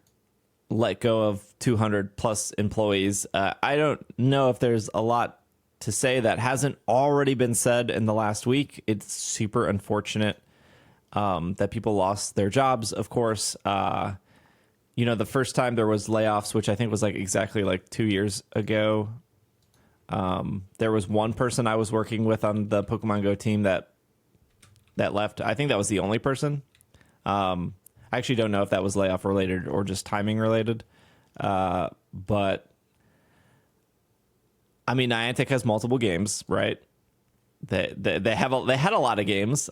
let go of 200 plus employees. I don't know if there's a lot to say that hasn't already been said in the last week. It's super unfortunate that people lost their jobs, of course. the first time there was layoffs, which I think was like exactly like 2 years ago, there was one person I was working with on the Pokemon Go team that left. I think that was the only person. I actually don't know if that was layoff related or just timing related. But I mean, Niantic has multiple games, right? They had a lot of games.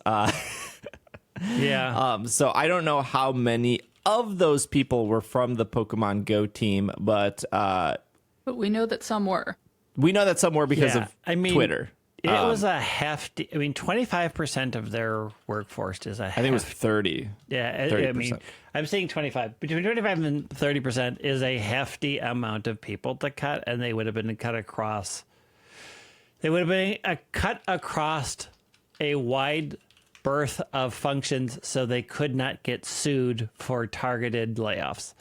Yeah. So I don't know how many of those people were from the Pokemon Go team, but we know that some were. We know that some were because of Twitter. It was a hefty. 25% of their workforce is I think it was 30. Yeah, 30%. I'm saying 25. Between 25 and 30% is a hefty amount of people to cut, and they would have been cut across. They would have been cut across a wide berth of functions, so they could not get sued for targeted layoffs.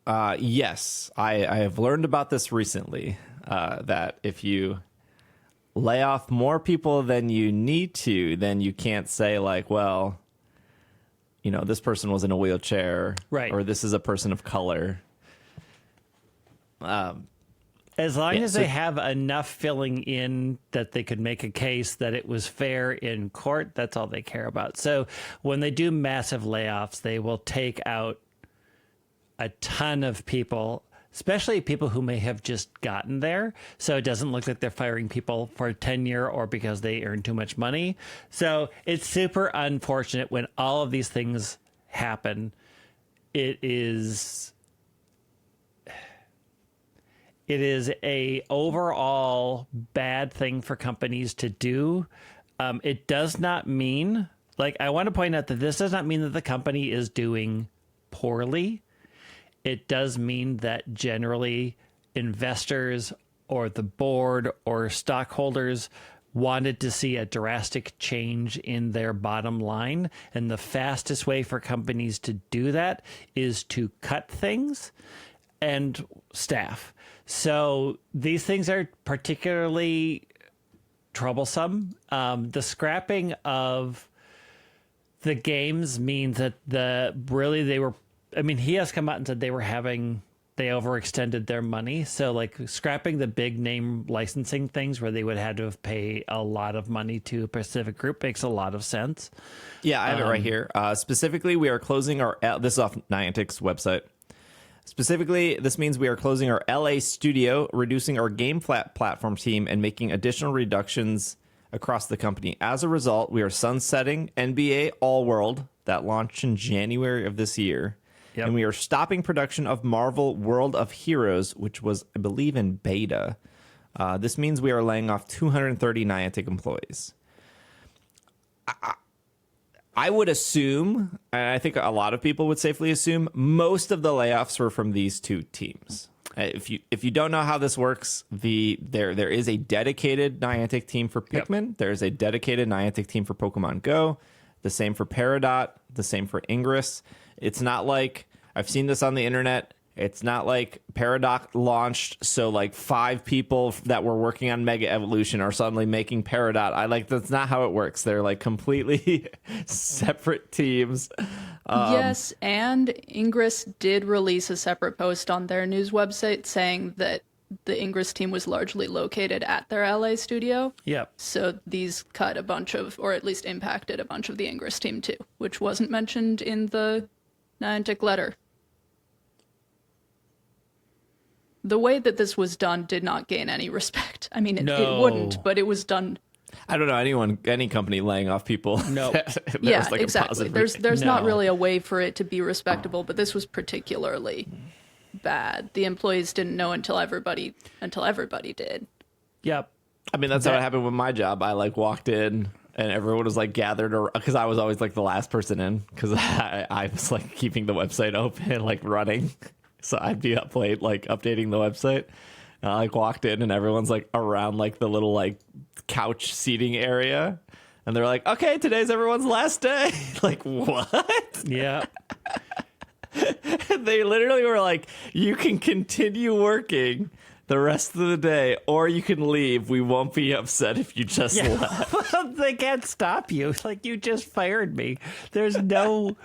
Yes, I have learned about this recently, that if you lay off more people than you need to, then you can't say like, well, this person was in a wheelchair, right? Or this is a person of color. As long as they have enough filling in that they could make a case that it was fair in court, that's all they care about. So when they do massive layoffs, they will take out a ton of people, especially people who may have just gotten there. So it doesn't look like they're firing people for tenure or because they earn too much money. So it's super unfortunate when all of these things happen. It is a overall bad thing for companies to do. It does not mean, I want to point out that this does not mean that the company is doing poorly. It does mean that generally investors or the board or stockholders wanted to see a drastic change in their bottom line. And the fastest way for companies to do that is to cut things and staff. So these things are particularly troublesome. The scrapping of the games means that he has come out and said they overextended their money. So scrapping the big name licensing things where they would have to pay a lot of money to a specific group makes a lot of sense. Yeah, I have it right here. Specifically, we are closing this is off Niantic's website. Specifically, this means we are closing our LA studio, reducing our game platform team, and making additional reductions across the company. As a result, we are sunsetting NBA All World that launched in January of this year. Yep. And we are stopping production of Marvel World of Heroes, which was, I believe, in beta. This means we are laying off 230 Niantic employees. I would assume, and I think a lot of people would safely assume, most of the layoffs were from these two teams. If you don't know how this works, there is a dedicated Niantic team for Pikmin. Yep. There's a dedicated Niantic team for Pokemon Go. The same for Peridot. The same for Ingress. It's not like, I've seen this on the internet, it's not like Peridot launched, so 5 people that were working on Mega Evolution are suddenly making Peridot. That's not how it works. They're completely separate teams. Yes, and Ingress did release a separate post on their news website saying that the Ingress team was largely located at their LA studio. Yep. So these cut a bunch of, or at least impacted a bunch of the Ingress team too, which wasn't mentioned in the Niantic letter. The way that this was done did not gain any respect. I mean, it wouldn't, but it was done. I don't know any company laying off people. No. Yeah, exactly. There's not really a way for it to be respectable, but this was particularly bad. The employees didn't know until everybody did. Yep. I mean, that's how it happened with my job. I walked in and everyone was gathered, because I was always the last person in, because I was keeping the website open, running. So I'd be up late, updating the website. And I walked in and everyone's around the little couch seating area. And they're like, okay, today's everyone's last day. What? Yeah. They literally were like, you can continue working. the rest of the day, or you can leave. We won't be upset if you just left. They can't stop you. Like, you just fired me. There's no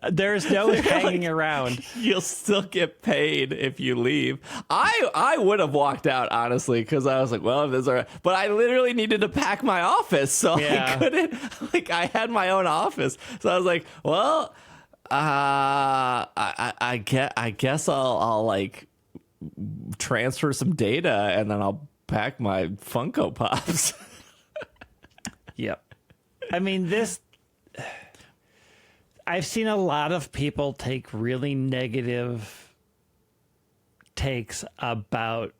hanging around. You'll still get paid if you leave. I would have walked out, honestly, because I was like, well, if this are, but I literally needed to pack my office, so I couldn't. Like, I had my own office, so I was like, well, I guess I'll like transfer some data and then I'll pack my Funko Pops. Yep. I mean, I've seen a lot of people take really negative takes about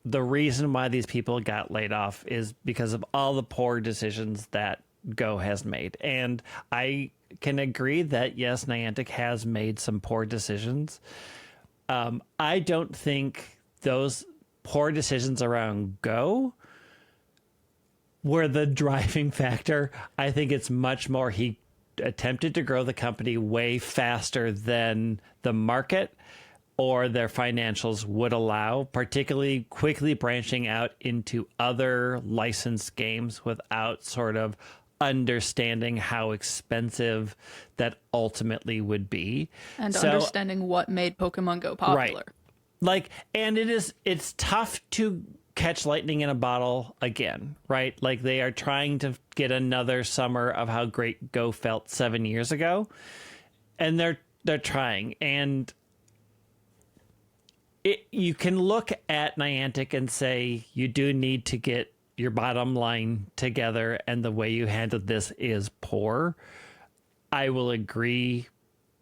the reason why these people got laid off is because of all the poor decisions that Go has made. And I can agree that, yes, Niantic has made some poor decisions. I don't think those poor decisions around Go were the driving factor. I think it's much more he attempted to grow the company way faster than the market or their financials would allow, particularly quickly branching out into other licensed games without sort of understanding how expensive that ultimately would be. And understanding what made Pokemon Go popular. Right. Like, and it's tough to catch lightning in a bottle again, right? Like, they are trying to get another summer of how great Go felt 7 years ago. And they're trying. And you can look at Niantic and say, you do need to get your bottom line together, and the way you handled this is poor. I will agree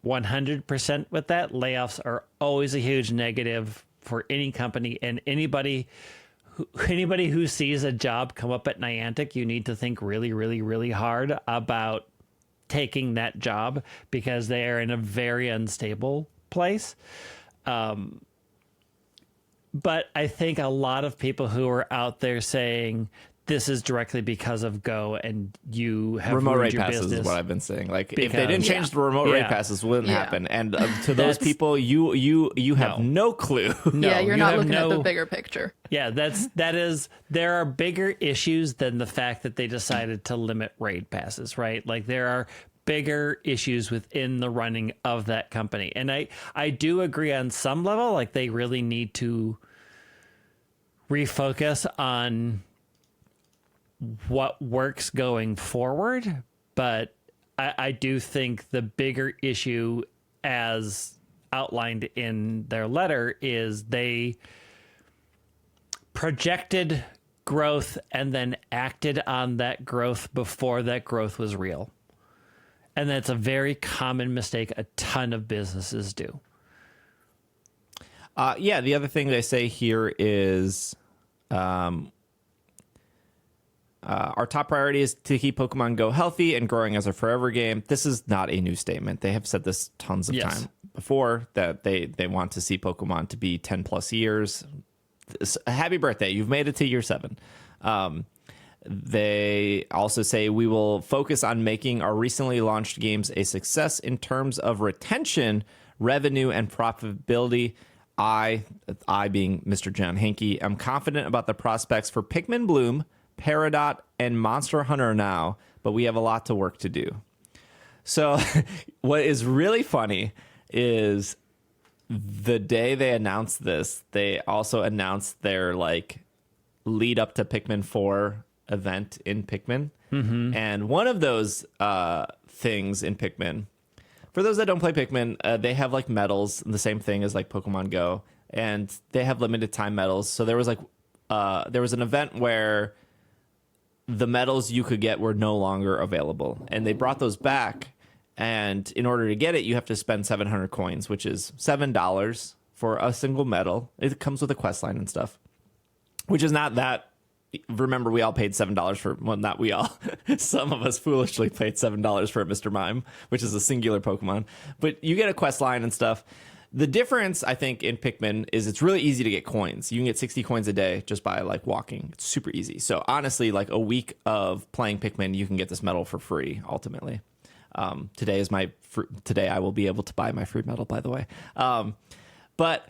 100% with that. Layoffs are always a huge negative for any company, and anybody who sees a job come up at Niantic, you need to think really, really, really hard about taking that job, because they are in a very unstable place. But I think a lot of people who are out there saying this is directly because of Go and you have remote raid your passes business. is what I've been saying. Like, if Because- they didn't change the remote raid passes, wouldn't happen. And to those people, you have no clue. No, Yeah, you're you not have looking at no- the bigger picture. Yeah, there are bigger issues than the fact that they decided to limit raid passes, right? Like, there are bigger issues within the running of that company. And I do agree on some level, like, they really need to refocus on what works going forward. But I do think the bigger issue, as outlined in their letter, is they projected growth and then acted on that growth before that growth was real. And that's a very common mistake a ton of businesses do. Yeah, the other thing they say here is our top priority is to keep Pokemon Go healthy and growing as a forever game. This is not a new statement. They have said this tons of time before, that they want to see Pokemon to be 10 plus years. Happy birthday. You've made it to year 7. They also say we will focus on making our recently launched games a success in terms of retention, revenue, and profitability. I being Mr. John Hankey, am confident about the prospects for Pikmin Bloom, Peridot, and Monster Hunter now, but we have a lot to work to do. So what is really funny is the day they announced this, they also announced their like lead up to Pikmin 4 event in Pikmin. Mm-hmm. And one of those things in Pikmin, for those that don't play Pikmin, they have like medals, the same thing as like Pokemon Go, and they have limited time medals. So there was like there was an event where the medals you could get were no longer available, and they brought those back. And in order to get it, you have to spend 700 coins, which is $7 for a single medal. It comes with a quest line and stuff, which is not that. Remember, we all paid $7 for, well, not we all. Some of us foolishly paid $7 for a Mr. Mime, which is a singular Pokemon. But you get a quest line and stuff. The difference, I think, in Pikmin is it's really easy to get coins. You can get 60 coins a day just by like walking. It's super easy. So honestly, like a week of playing Pikmin, you can get this medal for free, ultimately. Today I will be able to buy my free medal, by the way. But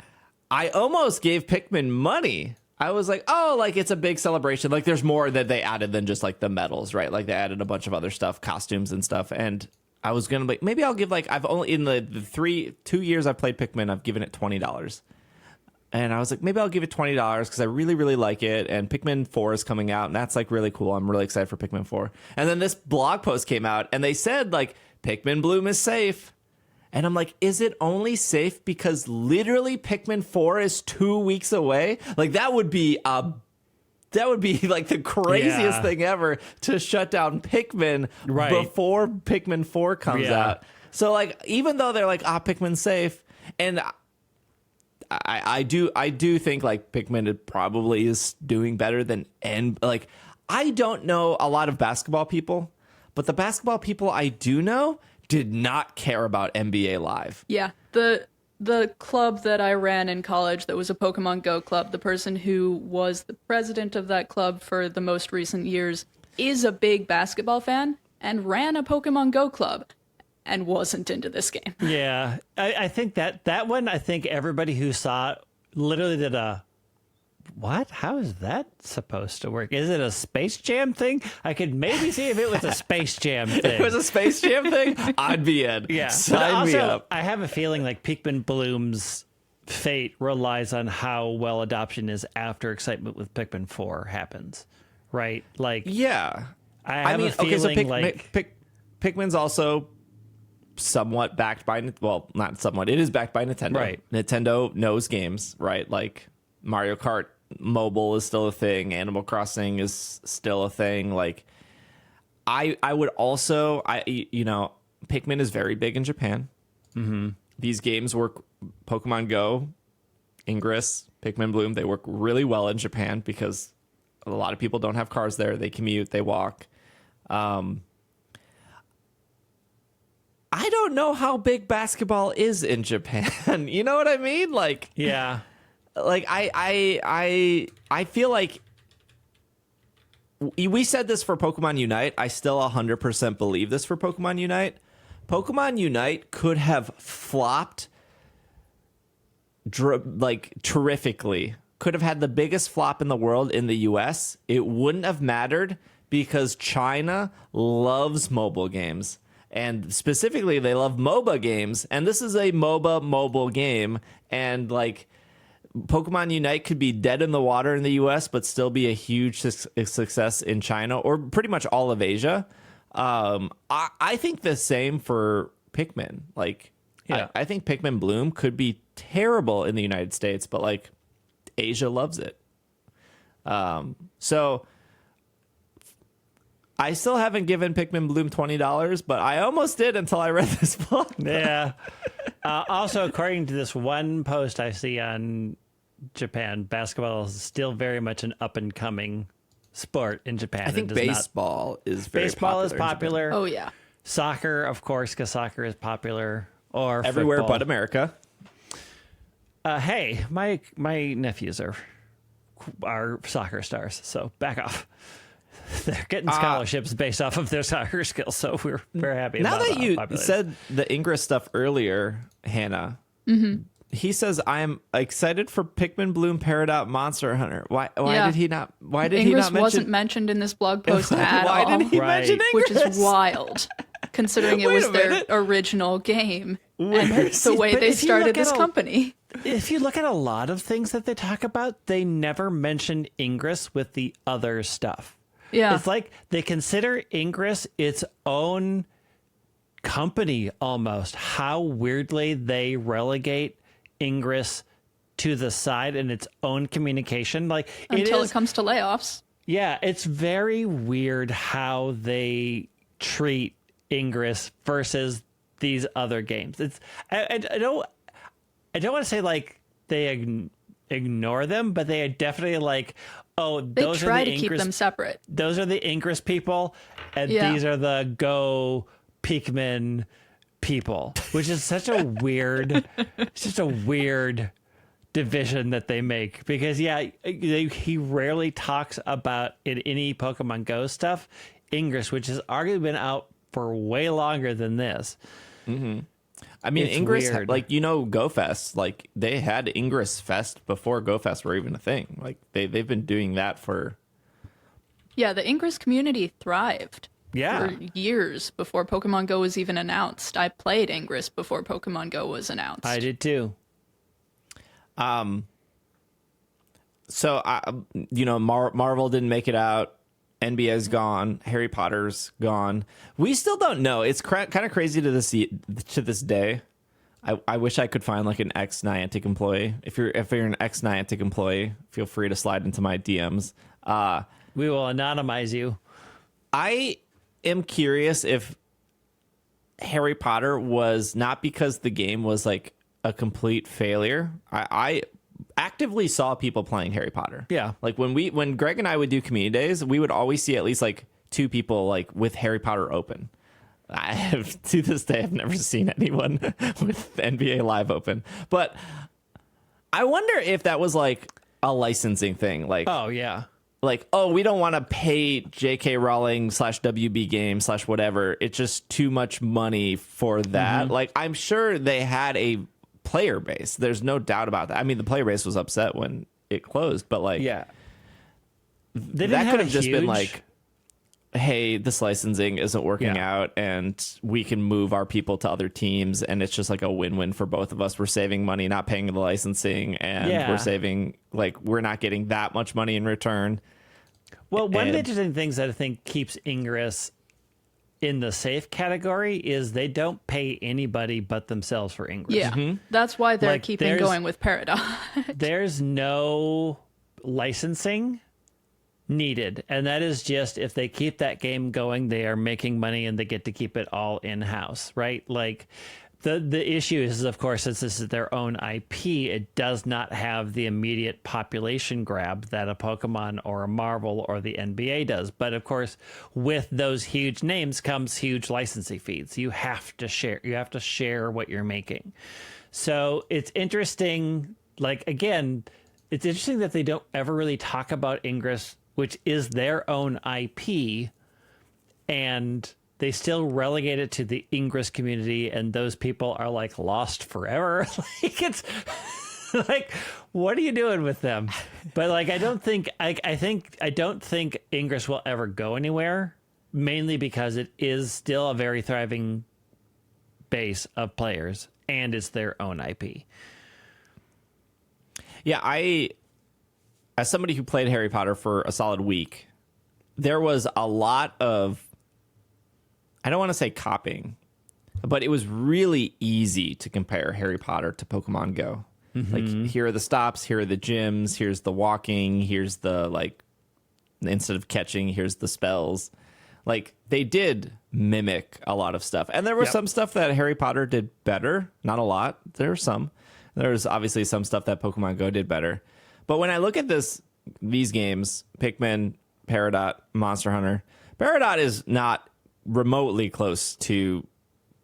I almost gave Pikmin money I was like, oh, like it's a big celebration. Like there's more that they added than just like the medals, right? Like they added a bunch of other stuff, costumes and stuff. And I was gonna like, maybe I'll give like, I've only in the 2 years I've played Pikmin, I've given it $20. And I was like, maybe I'll give it $20 because I really, really like it. And Pikmin 4 is coming out, and that's like really cool. I'm really excited for Pikmin 4. And then this blog post came out, and they said like Pikmin Bloom is safe. And I'm like, is it only safe because literally Pikmin 4 is 2 weeks away? Like that would be like the craziest thing ever to shut down Pikmin before Pikmin 4 comes out. So like, even though they're like, Pikmin's safe, and I do think like Pikmin probably is doing better than, and like, I don't know a lot of basketball people, but the basketball people I do know did not care about NBA Live. Yeah. The club that I ran in college that was a Pokemon Go club, the person who was the president of that club for the most recent years is a big basketball fan and ran a Pokemon Go club and wasn't into this game. Yeah. I think that one, I think everybody who saw it literally did a, what? How is that supposed to work? Is it a Space Jam thing? I could maybe see if it was a Space Jam thing. If it was a Space Jam thing, I'd be in. Yeah. Sign me up. I have a feeling like Pikmin Bloom's fate relies on how well adoption is after excitement with Pikmin 4 happens, right? Like, yeah. I mean, a feeling Pikmin's also somewhat backed by, well, not somewhat, it is backed by Nintendo. Right. Nintendo knows games, right? Like Mario Kart mobile is still a thing. Animal Crossing is still a thing. Like I would also, Pikmin is very big in Japan. Mm-hmm. These games work, Pokemon Go, Ingress, Pikmin Bloom, they work really well in Japan because a lot of people don't have cars there. They commute, they walk. I don't know how big basketball is in Japan. You know what I mean? Like, yeah. Like I feel like we said this for Pokemon Unite. I still 100% believe this for Pokemon Unite. Pokemon Unite could have flopped terrifically. Could have had the biggest flop in the world in the US. It wouldn't have mattered because China loves mobile games. And specifically, they love MOBA games. And this is a MOBA mobile game. And like, Pokemon Unite could be dead in the water in the US, but still be a huge success in China or pretty much all of Asia. I think the same for Pikmin. Like, yeah. I think Pikmin Bloom could be terrible in the United States, but like Asia loves it. So I still haven't given Pikmin Bloom $20, but I almost did until I read this book. Yeah. Also, according to this one post I see on Japan, basketball is still very much an up-and-coming sport in Japan. I think baseball is very popular. Baseball is popular. Oh, yeah. Soccer, of course, because soccer is popular. Or everywhere football. but America. Hey, my nephews are soccer stars, so back off. They're getting scholarships based off of their soccer skills, so we're very happy about that. Now that you said the Ingress stuff earlier, Hannah, he says, I'm excited for Pikmin Bloom Parrot Out Monster Hunter. Why did he not? Why did Ingress he not wasn't mentioned in this blog post at all. Why didn't he mention Ingress? Which is wild, considering it was their original game and the way they started this company. If you look at a lot of things that they talk about, they never mention Ingress with the other stuff. Yeah. It's like they consider Ingress its own company almost. How weirdly they relegate Ingress to the side in its own communication. Like until it comes to layoffs. Yeah, it's very weird how they treat Ingress versus these other games. It's I don't want to say like they ignore them, but they are definitely like, oh, those try are to the keep Ingress, them separate. Those are the Ingress people, and these are the Go Pikmin people, which is such a weird, division that they make. Because he rarely talks about in any Pokemon Go stuff Ingress, which has arguably been out for way longer than this. Mm-hmm. I mean, It's Ingress, weird. like, Go Fest, like, they had Ingress Fest before Go Fest were even a thing. Like, they've been doing that for... Yeah, the Ingress community thrived Yeah. for years before Pokemon Go was even announced. I played Ingress before Pokemon Go was announced. I did too. So, Marvel didn't make it out. NBA's gone. Harry Potter's gone. We still don't know. It's kind of crazy to this day. I wish I could find like an ex-Niantic employee. If you're an ex-Niantic employee, feel free to slide into my DMs. We will anonymize you. I am curious if Harry Potter was not because the game was like a complete failure. I actively saw people playing Harry Potter. Yeah. Like when Greg and I would do community days, we would always see at least like 2 people like with Harry Potter open. I have to this day I've never seen anyone with NBA Live open. But I wonder if that was like a licensing thing. Like, Oh, yeah. like, oh, we don't want to pay J.K. Rowling /WB Games /whatever. It's just too much money for that. Like, I'm sure they had a player base. There's no doubt about that. I mean, the player base was upset when it closed, but like, Yeah. They that could have just been huge- like, hey, this licensing isn't working out and we can move our people to other teams and it's just like a win-win for both of us. We're saving money, not paying the licensing, and we're saving, like, we're not getting that much money in return. Well, one of the And- interesting things that I think keeps Ingress in the safe category is they don't pay anybody but themselves for Ingress. Yeah, that's why they're Like, keeping there's- going with Peridot. There's no licensing needed, and that is just if they keep that game going, they are making money and they get to keep it all in-house, right? Like the issue is, of course, since this is their own IP, it does not have the immediate population grab that a Pokemon or a Marvel or the NBA does. But of course, with those huge names comes huge licensing fees. You have to share what you're making. So it's interesting, like, again, it's interesting that they don't ever really talk about Ingress, which is their own IP, and they still relegate it to the Ingress community, and those people are like lost forever. Like, it's like, what are you doing with them? But like, I don't think Ingress will ever go anywhere, mainly because it is still a very thriving base of players, and it's their own IP. Yeah, as somebody who played Harry Potter for a solid week, there was a lot of, I don't want to say copying, but it was really easy to compare Harry Potter to Pokemon Go. Like, here are the stops, here are the gyms, here's the walking, here's the, like, instead of catching, here's the spells. Like, they did mimic a lot of stuff. And there was some stuff that Harry Potter did better. Not a lot. There were some. There's obviously some stuff that Pokemon Go did better. But when I look at these games, Pikmin, Peridot, Monster Hunter, Peridot is not remotely close to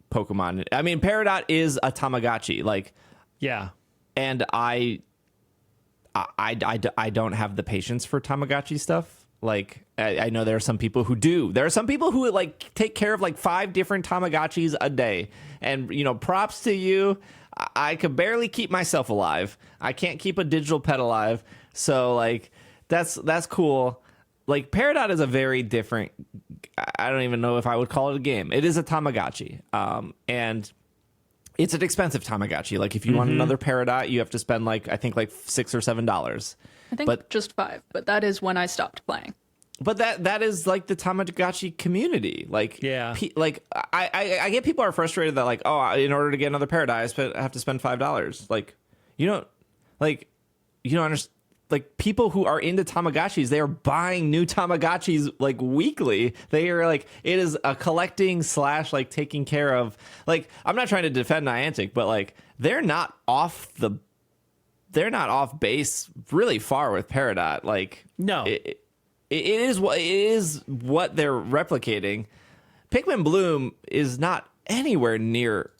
Pokemon. I mean, Peridot is a Tamagotchi. Like, Yeah. and I don't have the patience for Tamagotchi stuff. Like, I know there are some people who do. There are some people who like take care of like 5 different Tamagotchis a day. And, props to you. I could barely keep myself alive. I can't keep a digital pet alive. So like, that's cool. Like, Peridot is a very different, I don't even know if I would call it a game. It is a Tamagotchi. And it's an expensive Tamagotchi. Like, if you want another Peridot, you have to spend like, I think like $6 or $7. I think just 5, but that is when I stopped playing. But that is like the Tamagotchi community. Like, Yeah. I get people are frustrated that like, oh, in order to get another Peridot, I have to spend $5. Like, you don't understand. Like, people who are into Tamagotchis, they are buying new Tamagotchis like weekly. They are like, it is a collecting / like taking care of. Like, I'm not trying to defend Niantic, but like, they're not off base really far with Peridot. Like, No. it is what they're replicating. Pikmin Bloom is not anywhere near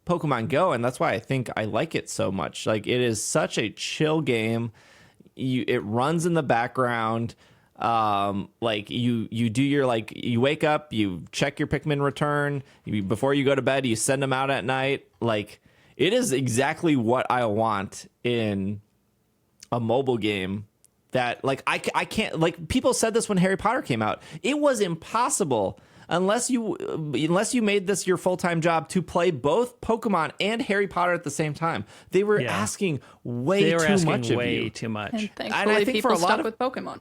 Pokemon Go, and that's why I think I like it so much. Like, it is such a chill game. It runs in the background. Like you do your, like, you wake up, you check your Pikmin return, before you go to bed, you send them out at night. Like, it is exactly what I want in a mobile game. That, like, I can't, like, people said this when Harry Potter came out. It was impossible unless you made this your full-time job to play both Pokemon and Harry Potter at the same time. They were asking way too much of you. Too much. And thankfully, I think people stuck with Pokemon.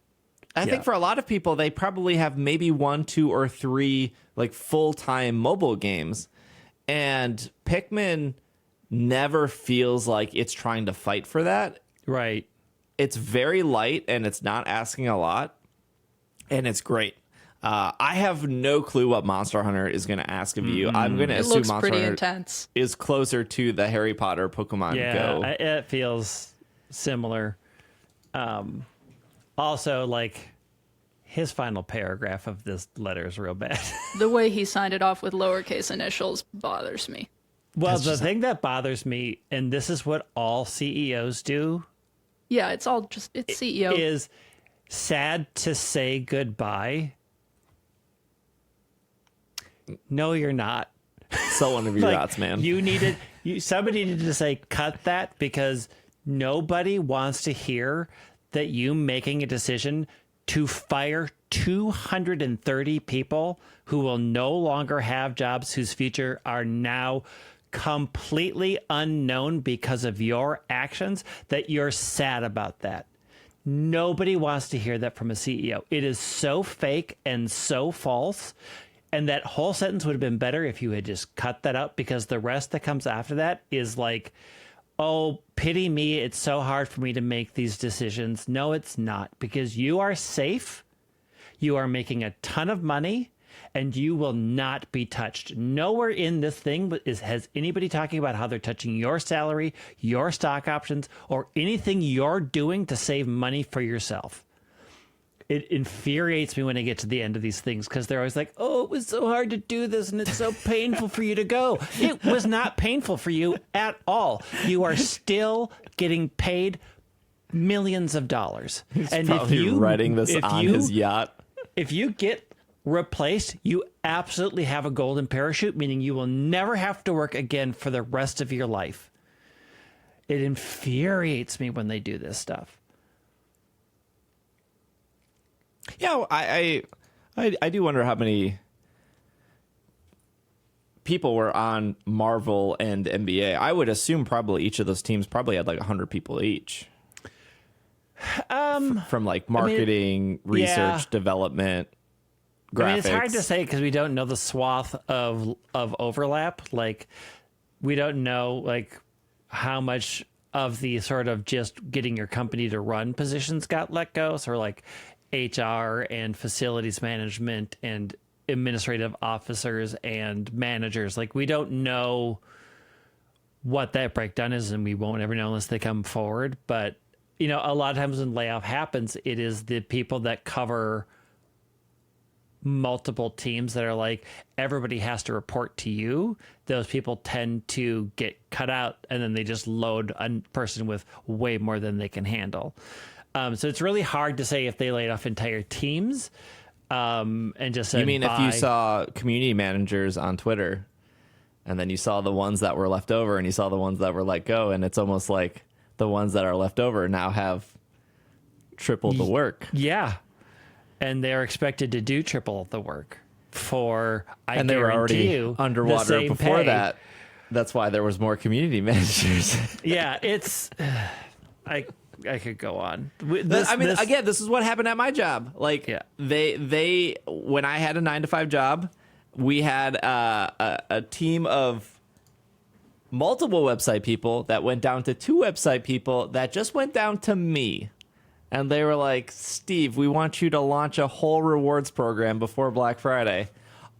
I think for a lot of people, they probably have maybe 1, 2, or 3 like full-time mobile games, and Pikmin never feels like it's trying to fight for that. Right. It's very light and it's not asking a lot, and it's great. I have no clue what Monster Hunter is going to ask of you. I'm going to assume looks Monster pretty Hunter intense. is closer to the Harry Potter Pokemon Go. Yeah, it feels similar. Also, like, his final paragraph of this letter is real bad. The way he signed it off with lowercase initials bothers me. Well, the thing that bothers me, and this is what all CEOs do, Yeah, it's CEO. is sad to say goodbye. No, you're not. So one of your dots, man. Somebody needed to say, cut that, because nobody wants to hear that you making a decision to fire 230 people who will no longer have jobs, whose future are now completely unknown because of your actions, that you're sad about that. Nobody wants to hear that from a CEO. It is so fake and so false. And that whole sentence would have been better if you had just cut that out, because the rest that comes after that is like, oh, pity me. It's so hard for me to make these decisions. No, it's not, because you are safe. You are making a ton of money, and you will not be touched. Nowhere in this thing has anybody talking about how they're touching your salary, your stock options, or anything you're doing to save money for yourself. It infuriates me when I get to the end of these things, because they're always like, oh, it was so hard to do this, and it's so painful for you to go. It was not painful for you at all. You are still getting paid millions of dollars. He's and probably if you, writing this on his yacht. If you get replaced, you absolutely have a golden parachute, meaning you will never have to work again for the rest of your life. It infuriates me when they do this stuff. Yeah, I do wonder how many people were on Marvel and NBA. I would assume probably each of those teams probably had like 100 people each. From like marketing, research, development, graphics. I mean, it's hard to say because we don't know the swath of overlap. Like, we don't know like how much of the sort of just getting your company to run positions got let go. So like HR and facilities management and administrative officers and managers. Like, we don't know what that breakdown is, and we won't ever know unless they come forward. But, you know, a lot of times when layoff happens, it is the people that cover multiple teams that are like, everybody has to report to you. Those people tend to get cut out, and then they just load a person with way more than they can handle. So it's really hard to say if they laid off entire teams and just said, you mean bye. If you saw community managers on Twitter and then you saw the ones that were left over and you saw the ones that were let go, and it's almost like the ones that are left over now have triple the work. Yeah. And they're expected to do triple the work for, and they were already underwater before pay. that. That's why there was more community managers. Yeah, it's... I could go on. Again, this is what happened at my job. Like, they when I had a 9-to-5 job, we had a team of multiple website people that went down to 2 website people that just went down to me. And they were like, Steve, we want you to launch a whole rewards program before Black Friday.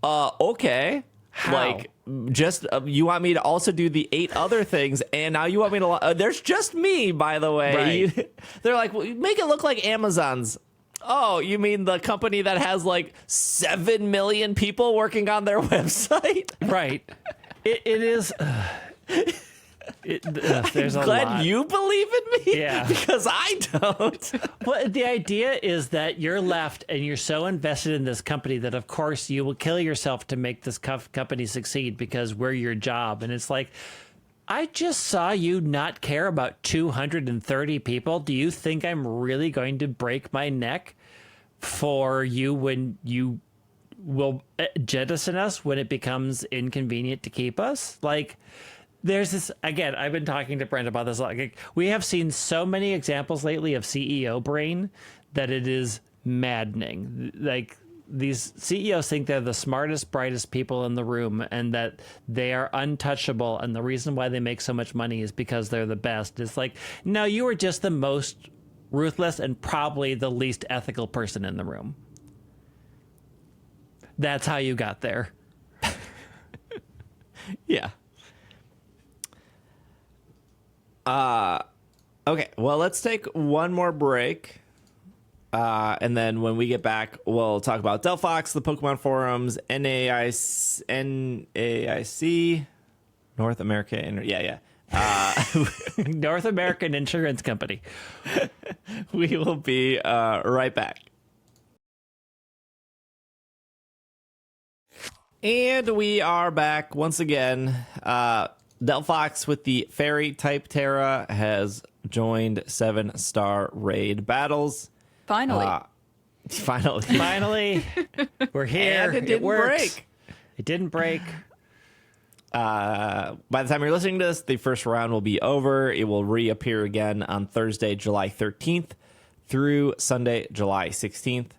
Okay. How? Like, just you want me to also do the 8 other things, and now you want me to there's just me, by the way. Right. They're like, well, make it look like Amazon's. Oh, you mean the company that has like 7 million people working on their website? Right. It is There's I'm a glad lot. you believe in me. Yeah. Because I don't. Well, the idea is that you're left and you're so invested in this company that, of course, you will kill yourself to make this company succeed because we're your job. And it's like, I just saw you not care about 230 people. Do you think I'm really going to break my neck for you when you will jettison us when it becomes inconvenient to keep us? Like, there's this, again, I've been talking to Brent about this a lot. Like, we have seen so many examples lately of CEO brain that it is maddening. Like, these CEOs think they're the smartest, brightest people in the room and that they are untouchable. And the reason why they make so much money is because they're the best. It's like, no, you were just the most ruthless and probably the least ethical person in the room. That's how you got there. Yeah. Okay, well, let's take one more break. And then when we get back, we'll talk about Delphox, the Pokemon forums, NAIC, North America. Yeah. North American Insurance Company. We will be right back. And we are back once again. Delphox with the Fairy type Terra has joined 7-star raid battles. Finally. Finally, we're here. And it didn't break. It didn't break. By the time you're listening to this, the first round will be over. It will reappear again on Thursday, July 13th through Sunday, July 16th.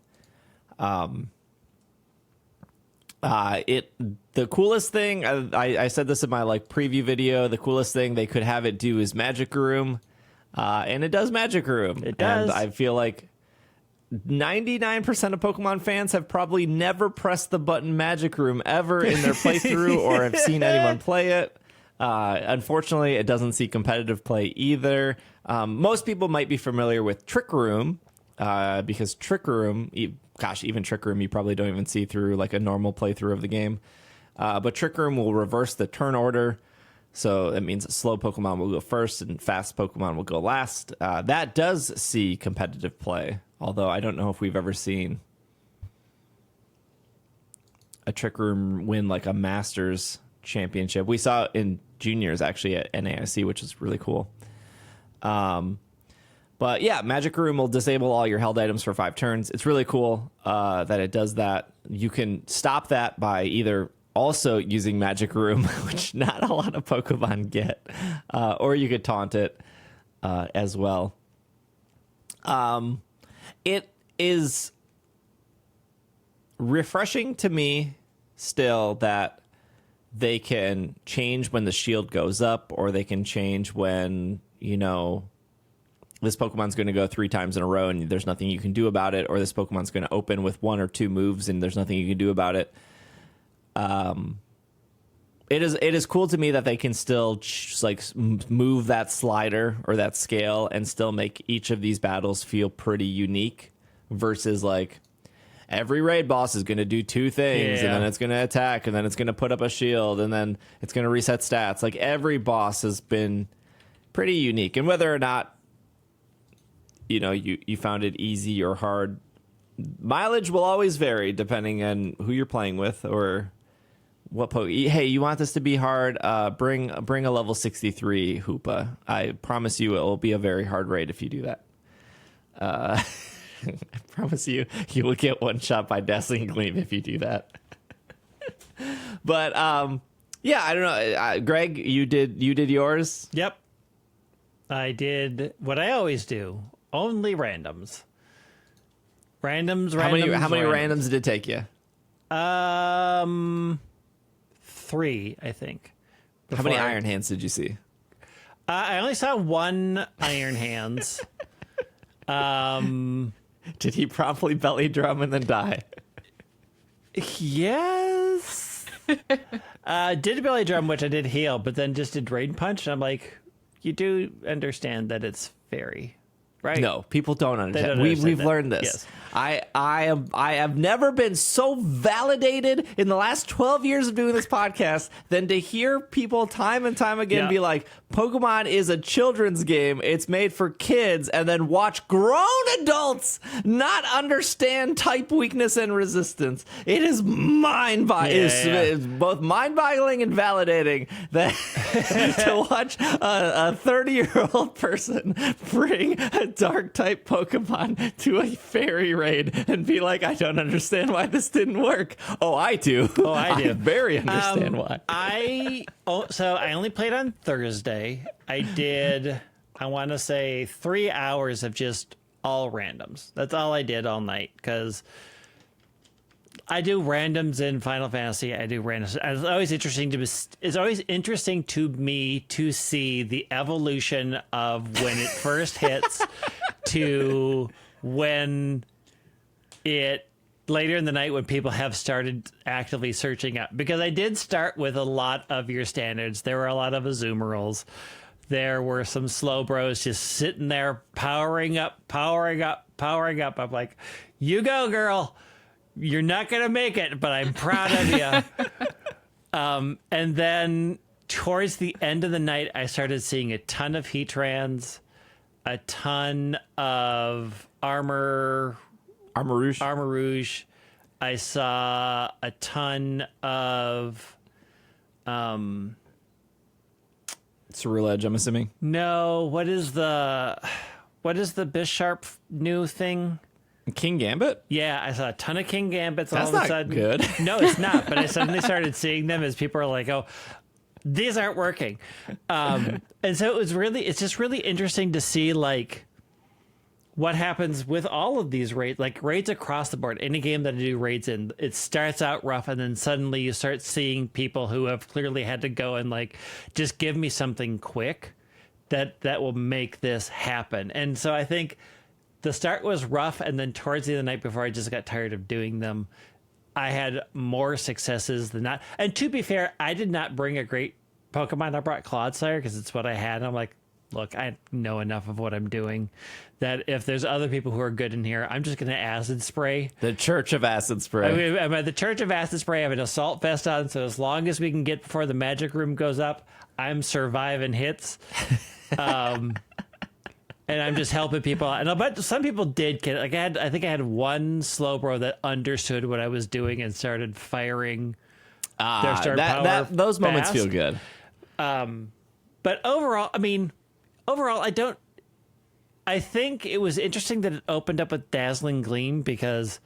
The coolest thing, I said this in my preview video, the coolest thing they could have it do is Magic Room. And it does Magic Room. It does. And I feel like 99% of Pokemon fans have probably never pressed the button Magic Room ever in their playthrough or have seen anyone play it. Unfortunately, it doesn't see competitive play either. Most people might be familiar with Trick Room because Trick Room, even Trick Room, you probably don't even see through a normal playthrough of the game. But Trick Room will reverse the turn order. So that means slow Pokemon will go first and fast Pokemon will go last. That does see competitive play, although I don't know if we've ever seen a Trick Room win a Masters championship. We saw it in juniors actually at NAIC, which is really cool. But yeah, Magic Room will disable all your held items for 5 turns. It's really cool that it does that. You can stop that by either also using Magic Room, which not a lot of Pokemon get, or you could taunt it as well. It is refreshing to me still that they can change when the shield goes up, or they can change when, this Pokemon's going to go 3 times in a row and there's nothing you can do about it, or this Pokemon's going to open with 1 or 2 moves and there's nothing you can do about it. It is cool to me that they can still move that slider or that scale and still make each of these battles feel pretty unique versus every raid boss is going to do 2 things and then it's going to attack and then it's going to put up a shield and then it's going to reset stats. Every boss has been pretty unique, and whether or not you found it easy or hard, mileage will always vary depending on who you're playing with or what hey, you want this to be hard? Bring a level 63 Hoopa. I promise you it will be a very hard raid if you do that. I promise you will get one shot by Dazzling Gleam if you do that. But yeah, I don't know. Greg, you did yours? Yep. I did what I always do. Only randoms. Randoms. How many randoms did it take you? 3, I think. How many Iron Hands did you see? I only saw 1 Iron Hands. Did he promptly belly drum and then die? Yes. Did belly drum, which I did heal, but then just did Rain Punch. And I'm like, you do understand that it's fairy. right? No, people don't understand. Don't understand We've that. learned this. Yes. I have never been so validated in the last 12 years of doing this podcast than to hear people time and time again be like, Pokemon is a children's game. It's made for kids, and then watch grown adults not understand type weakness and resistance. It is it's both mind-boggling and validating that to watch a 30-year-old person bring a dark type Pokemon to a fairy raid and be like, I don't understand why this didn't work. Oh, I do. Oh, I do. I very understand why. So I only played on Thursday. I did, I want to say 3 hours of just all randoms. That's all I did all night, because I do randoms in Final Fantasy. I do randoms. It's always interesting to me to see the evolution of when it first hits to when it later in the night, when people have started actively searching up, because I did start with a lot of your standards. There were a lot of Azumarill. There were some slow bros just sitting there powering up. I'm like, you go, girl. You're not going to make it, but I'm proud of you. And then towards the end of the night, I started seeing a ton of Heatrans, a ton of Armor Rouge. I saw a ton of Ceruledge, I'm assuming. No, what is the Bisharp new thing? King Gambit? Yeah, I saw a ton of King Gambits. That's all of not a sudden. good. No, it's not. But I suddenly started seeing them as people are like, "Oh, these aren't working," and so it's just really interesting to see like what happens with all of these raids, like raids across the board. Any game that I do raids in, it starts out rough, and then suddenly you start seeing people who have clearly had to go and like, just give me something quick that will make this happen. And so I think the start was rough, and then towards the end of the night, before I just got tired of doing them, I had more successes than not. And to be fair, I did not bring a great Pokemon. I brought Clodsire because it's what I had. And I'm like, look, I know enough of what I'm doing that if there's other people who are good in here, I'm just going to acid spray. The Church of Acid Spray. I'm at the Church of Acid Spray. I have an assault vest on, so as long as we can get before the magic room goes up, I'm surviving hits. And I'm just helping people out. And but some people did get, like, I think I had one Slowbro that understood what I was doing and started firing their star power. Those moments fast. feel good. But overall, I think it was interesting that it opened up with Dazzling Gleam, because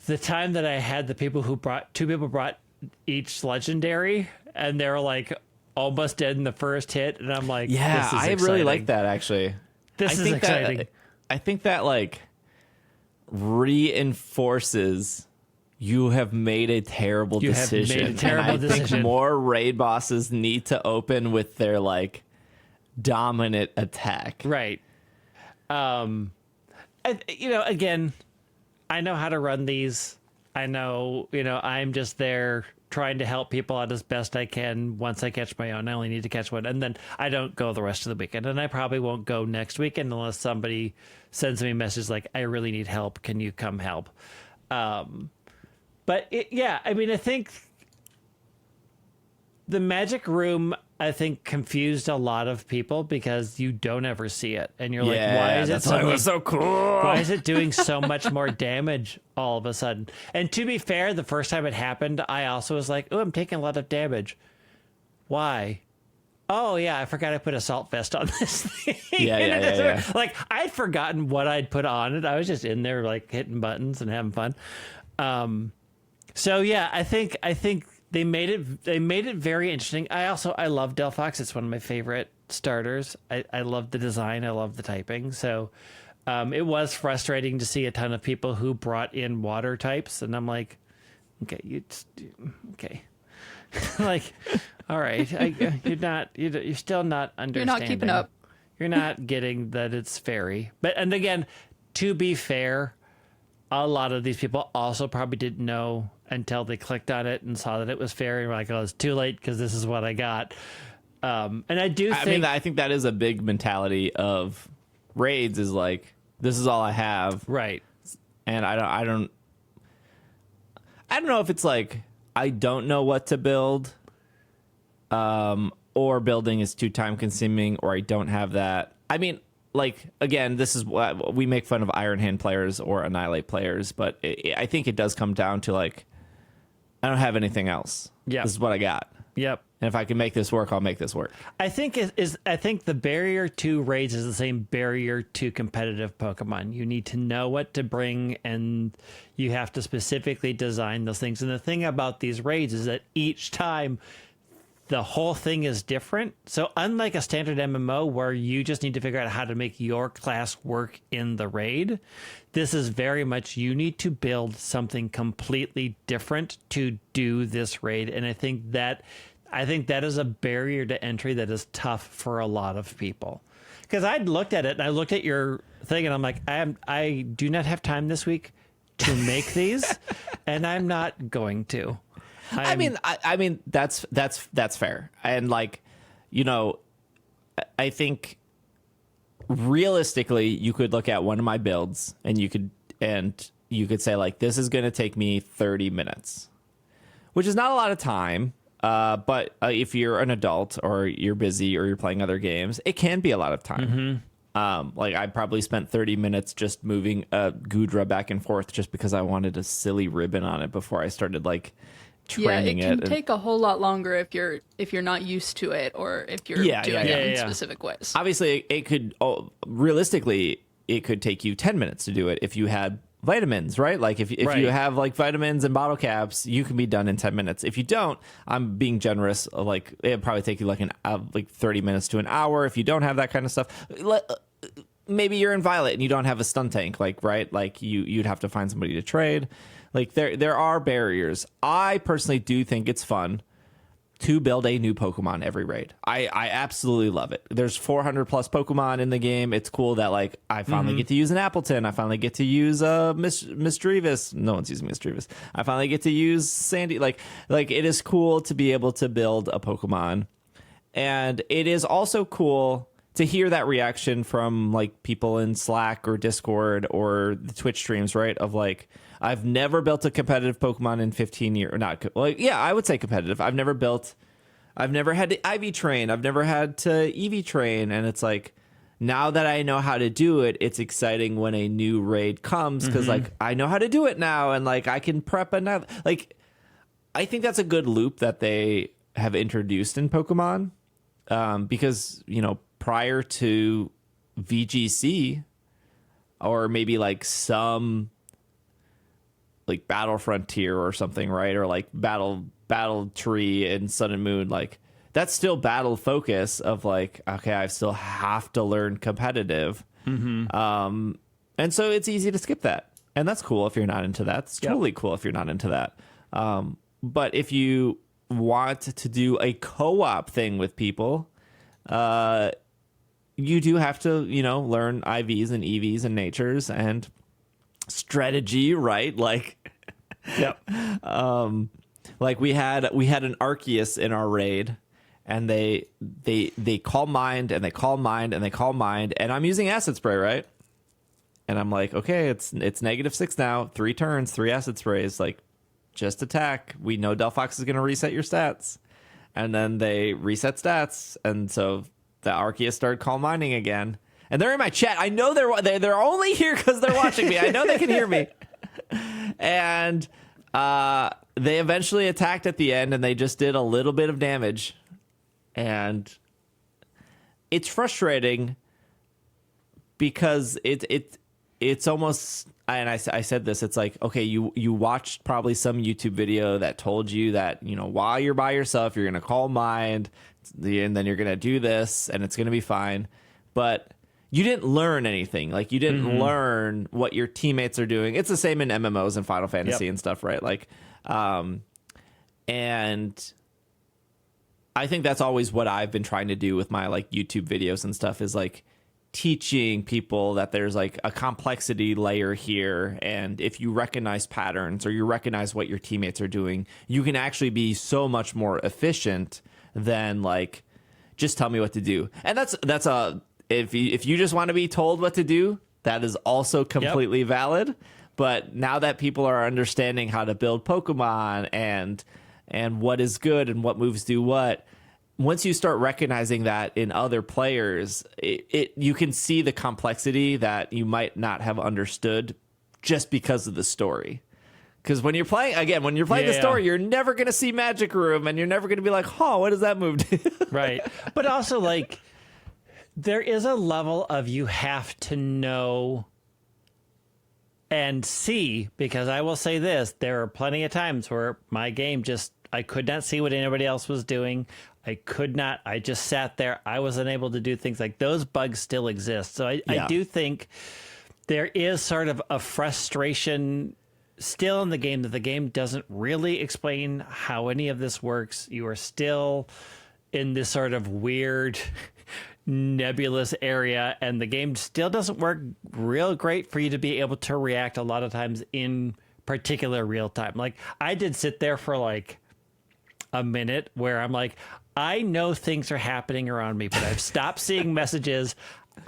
the time that I had two people brought each legendary, and they were like almost dead in the first hit, and I'm like, yeah, this is I exciting. really like that, actually. This is exciting. I think that like reinforces you have made a terrible decision. Made a terrible and I think more raid bosses need to open with their like dominant attack. Right. Again, I know how to run these. I know, I'm just there trying to help people out as best I can. Once I catch my own, I only need to catch one, and then I don't go the rest of the weekend, and I probably won't go next weekend unless somebody sends me a message like, I really need help, can you come help? But I think the magic room, I think, confused a lot of people because you don't ever see it, and you're like, why is it so cool? Why is it doing so much more damage all of a sudden? And to be fair, the first time it happened, I also was like, oh, I'm taking a lot of damage. Why? Oh, yeah, I forgot I put Assault Vest on this thing. Yeah. Like, I'd forgotten what I'd put on it. I was just in there, like, hitting buttons and having fun. So, yeah, I think they made it very interesting. I love Delphox. It's one of my favorite starters. I love the design. I love the typing. So it was frustrating to see a ton of people who brought in water types, and I'm like, okay. Like, all right, you're still not understanding. You're not keeping up. You're not getting that it's fairy. And again, to be fair, a lot of these people also probably didn't know until they clicked on it and saw that it was fairy. And were like, oh, it's too late because this is what I got. And I think that is a big mentality of raids is like, this is all I have. Right. And I don't know if it's like I don't know what to build, or building is too time consuming, or I don't have that. I mean, like, again, this is what we make fun of Iron Hand players or Annihilate players, but I think it does come down to like, I don't have anything else. Yeah, this is what I got. Yep. And if I can make this work, I'll make this work. I think the barrier to raids is the same barrier to competitive Pokemon. You need to know what to bring, and you have to specifically design those things. And the thing about these raids is that each time the whole thing is different. So unlike a standard MMO where you just need to figure out how to make your class work in the raid, this is very much you need to build something completely different to do this raid. And I think that is a barrier to entry that is tough for a lot of people. Because I looked at it and I looked at your thing and I'm like, I do not have time this week to make these, and I'm not going to. I mean that's fair. And like, you know, I think realistically you could look at one of my builds and you could say like, this is going to take me 30 minutes, which is not a lot of time. But if you're an adult or you're busy or you're playing other games, it can be a lot of time. Like I probably spent 30 minutes just moving a Goodra back and forth just because I wanted a silly ribbon on it before I started like training it. Yeah, it can take a whole lot longer if you're not used to it, or if you're doing it in specific ways. Obviously, it could realistically it could take you 10 minutes to do it if you had vitamins, right? Like if you have like vitamins and bottle caps, you can be done in 10 minutes. If you don't, I'm being generous. Like it'd probably take you like 30 minutes to an hour if you don't have that kind of stuff. Maybe you're in Violet and you don't have a stun tank, like right? Like you'd have to find somebody to trade. Like there are barriers. I personally do think it's fun to build a new Pokemon every raid. I absolutely love it. There's 400 plus Pokemon in the game. It's cool that like I finally get to use an Appleton. I finally get to use Misdreavus. No one's using Misdreavus. I finally get to use Sandy. Like it is cool to be able to build a Pokemon. And it is also cool to hear that reaction from like people in Slack or Discord or the Twitch streams, right? Of like, I've never built a competitive Pokemon in 15 years. Or not, like, yeah, I would say competitive. I've never had to IV train. I've never had to EV train. And it's like, now that I know how to do it, it's exciting when a new raid comes because like I know how to do it now, and like I can prep another. Like, I think that's a good loop that they have introduced in Pokemon, because you know, prior to VGC or maybe like some like Battle Frontier or something, right? Or like Battle Tree and Sun and Moon, like that's still battle focus of like, okay, I still have to learn competitive. And so it's easy to skip that. And that's cool if you're not into that. It's totally cool if you're not into that. But if you want to do a co-op thing with people, you do have to, you know, learn IVs and EVs and natures and strategy, right? Like, like we had an Arceus in our raid, and they call mind and they call mind and they call mind, and I'm using acid spray, right? And I'm like, okay, it's -6 now, 3 turns, 3 acid sprays, like just attack. We know Delphox is going to reset your stats, and then they reset stats, and so the Arceus started call mining again. And they're in my chat. I know they're only here because they're watching me. I know they can hear me. And they eventually attacked at the end, and they just did a little bit of damage. And it's frustrating because it's almost. And I said this. It's like, okay, you watched probably some YouTube video that told you that, you know, while you're by yourself, you're gonna call mind, and then you're gonna do this, and it's gonna be fine. But you didn't learn anything. Like, you didn't learn what your teammates are doing. It's the same in MMOs and Final Fantasy and stuff, right? Like, and I think that's always what I've been trying to do with my like YouTube videos and stuff, is like teaching people that there's like a complexity layer here. And if you recognize patterns or you recognize what your teammates are doing, you can actually be so much more efficient than like, just tell me what to do. And that's If you just want to be told what to do, that is also completely valid. But now that people are understanding how to build Pokemon and what is good and what moves do what, once you start recognizing that in other players, you can see the complexity that you might not have understood just because of the story. Because when you're playing the story, you're never going to see Magic Room, and you're never going to be like, what does that move do? Right. But also, like, there is a level of you have to know and see, because I will say this, there are plenty of times where my game I could not see what anybody else was doing. I just sat there. I was unable to do things. Like, those bugs still exist. So I do think there is sort of a frustration still in the game that the game doesn't really explain how any of this works. You are still in this sort of weird nebulous area, and the game still doesn't work real great for you to be able to react a lot of times in particular real time. Like, I did sit there for like a minute where I'm like, I know things are happening around me, but I've stopped seeing messages.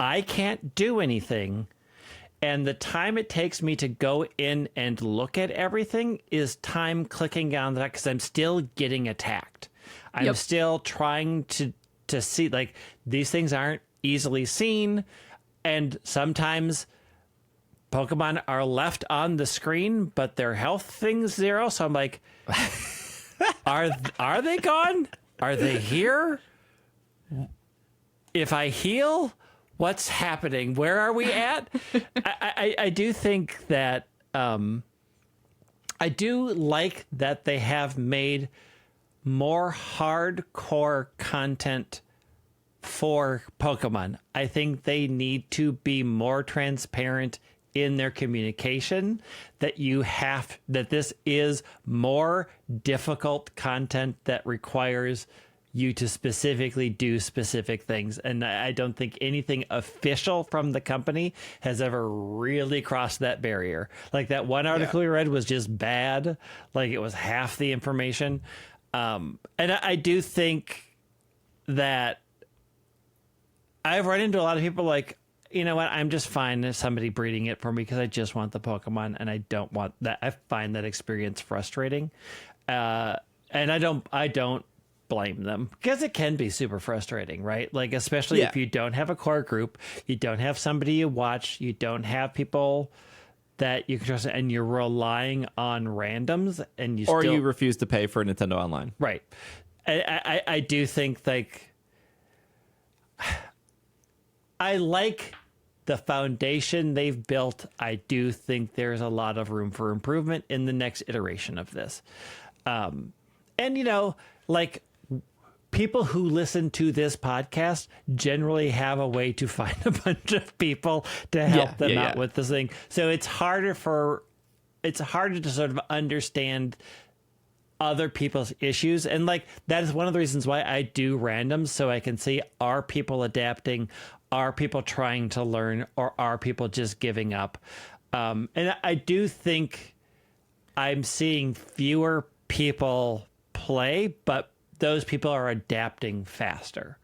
I can't do anything. And the time it takes me to go in and look at everything is time clicking down that, because I'm still getting attacked. I'm still trying to see, like, these things aren't easily seen, and sometimes Pokemon are left on the screen, but their health thing's 0. So I'm like, are they gone? Are they here? If I heal, what's happening? Where are we at? I do think that I do like that they have made more hardcore content for Pokemon. I think they need to be more transparent in their communication, that this is more difficult content that requires you to specifically do specific things. And I don't think anything official from the company has ever really crossed that barrier. Like, that one article we read was just bad. Like, it was half the information. And I do think that I've run into a lot of people like, you know what, I'm just fine if somebody breeding it for me because I just want the Pokemon and I don't want that. I find that experience frustrating. And I don't blame them, because it can be super frustrating, right? Like, especially if you don't have a core group, you don't have somebody you watch, you don't have people that you can trust, and you're relying on randoms, and you refuse to pay for Nintendo Online. Right. I do think, like, I like the foundation they've built. I do think there's a lot of room for improvement in the next iteration of this. And, you know, like, people who listen to this podcast generally have a way to find a bunch of people to help them out with this thing. So it's harder to sort of understand other people's issues. And, like, that is one of the reasons why I do randoms, so I can see, are people adapting? Are people trying to learn? Or are people just giving up? And I do think I'm seeing fewer people play, but those people are adapting faster.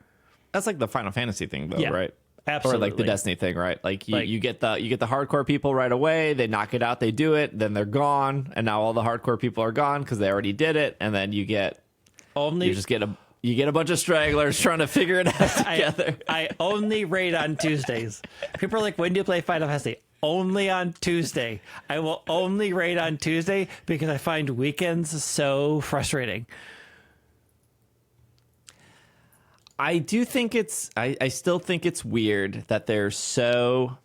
That's like the Final Fantasy thing, though, right? Absolutely. Or like the Destiny thing, right? Like you get the hardcore people right away. They knock it out, they do it, then they're gone, and now all the hardcore people are gone because they already did it. And then you get a bunch of stragglers trying to figure it out together. I only raid on Tuesdays. People are like, "When do you play Final Fantasy?" Only on Tuesday. I will only raid on Tuesday because I find weekends so frustrating. I do think I still think it's weird that they're so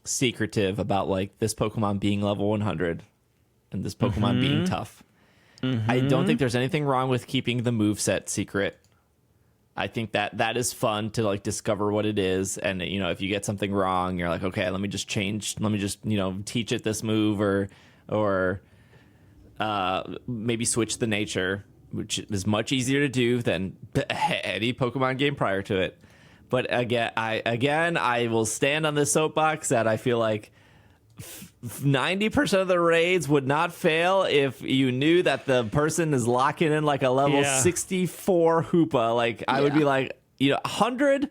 secretive about, like, this Pokemon being level 100 and this Pokemon being tough. I don't think there's anything wrong with keeping the moveset secret. I think that is fun to, like, discover what it is. And, you know, if you get something wrong, you're like, okay, let me just, you know, teach it this move or maybe switch the nature, which is much easier to do than any Pokemon game prior to it. But again, I will stand on this soapbox that I feel like 90% of the raids would not fail if you knew that the person is locking in like a level 64 Hoopa. Like, I would be like, 100,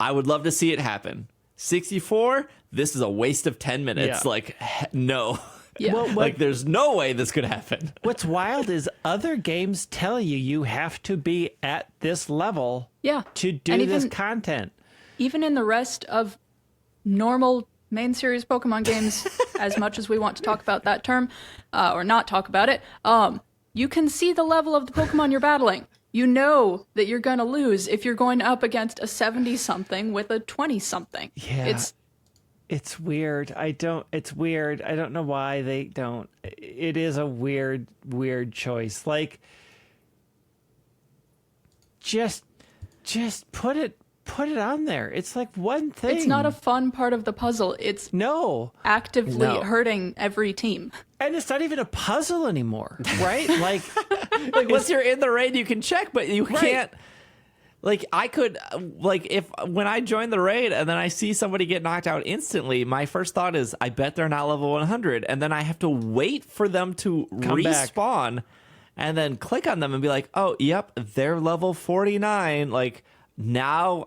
I would love to see it happen. 64, this is a waste of 10 minutes. Yeah. Like, no. Yeah. Well, Like, there's no way this could happen. What's wild is other games tell you have to be at this level to do And this content. Even in the rest of normal main series Pokemon games, as much as we want to talk about that term, or not talk about it, you can see the level of the Pokemon you're battling. You know that you're going to lose if you're going up against a 70-something with a 20-something. Yeah. It's weird. It's weird. I don't know why they don't. It is a weird choice. Like, just put it on there. It's like one thing. It's not a fun part of the puzzle. It's actively hurting every team. And it's not even a puzzle anymore, right? Like Once you're in the raid, you can check, but you can't. Like, I could, when I join the raid and then I see somebody get knocked out instantly, my first thought is, I bet they're not level 100. And then I have to wait for them to respawn and then click on them and be like, oh, yep, they're level 49. Like, now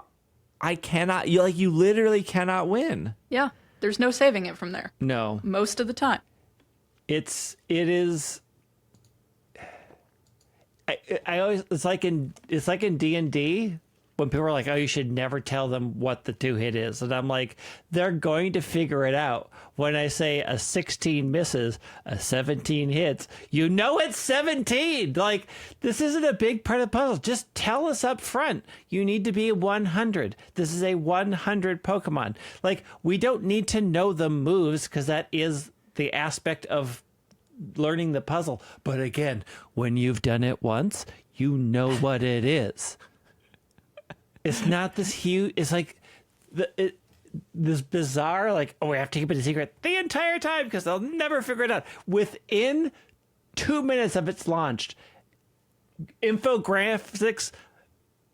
I cannot, you literally cannot win. Yeah, there's no saving it from there. No. Most of the time. It is. I always it's like in D&D when people are like, oh, you should never tell them what the 2-hit is, and I'm like, they're going to figure it out when I say a 16 misses, a 17 hits. It's 17. Like, this isn't a big part of the puzzle. Just tell us up front. You need to be 100. This is a 100 Pokemon. Like, we don't need to know the moves because that is the aspect of learning the puzzle. But again, when you've done it once, you know what it is. It's not this huge. It's like this bizarre, like, oh, we have to keep it a secret the entire time because they'll never figure it out. Within 2 minutes of its launched, infographics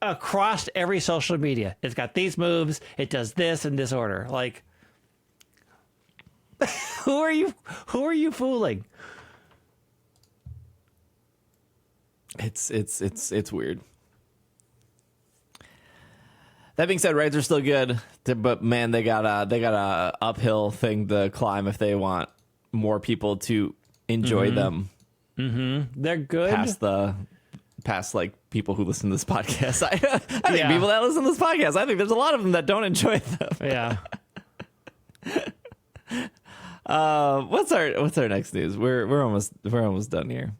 across every social media. It's got these moves. It does this in this order. Like, who are you fooling? It's weird. That being said, raids are still good, but man, they got a uphill thing to climb if they want more people to enjoy them. Mm-hmm. They're good. Past like people who listen to this podcast. I think people that listen to this podcast, I think there's a lot of them that don't enjoy them. Yeah. What's our next news? We're almost done here.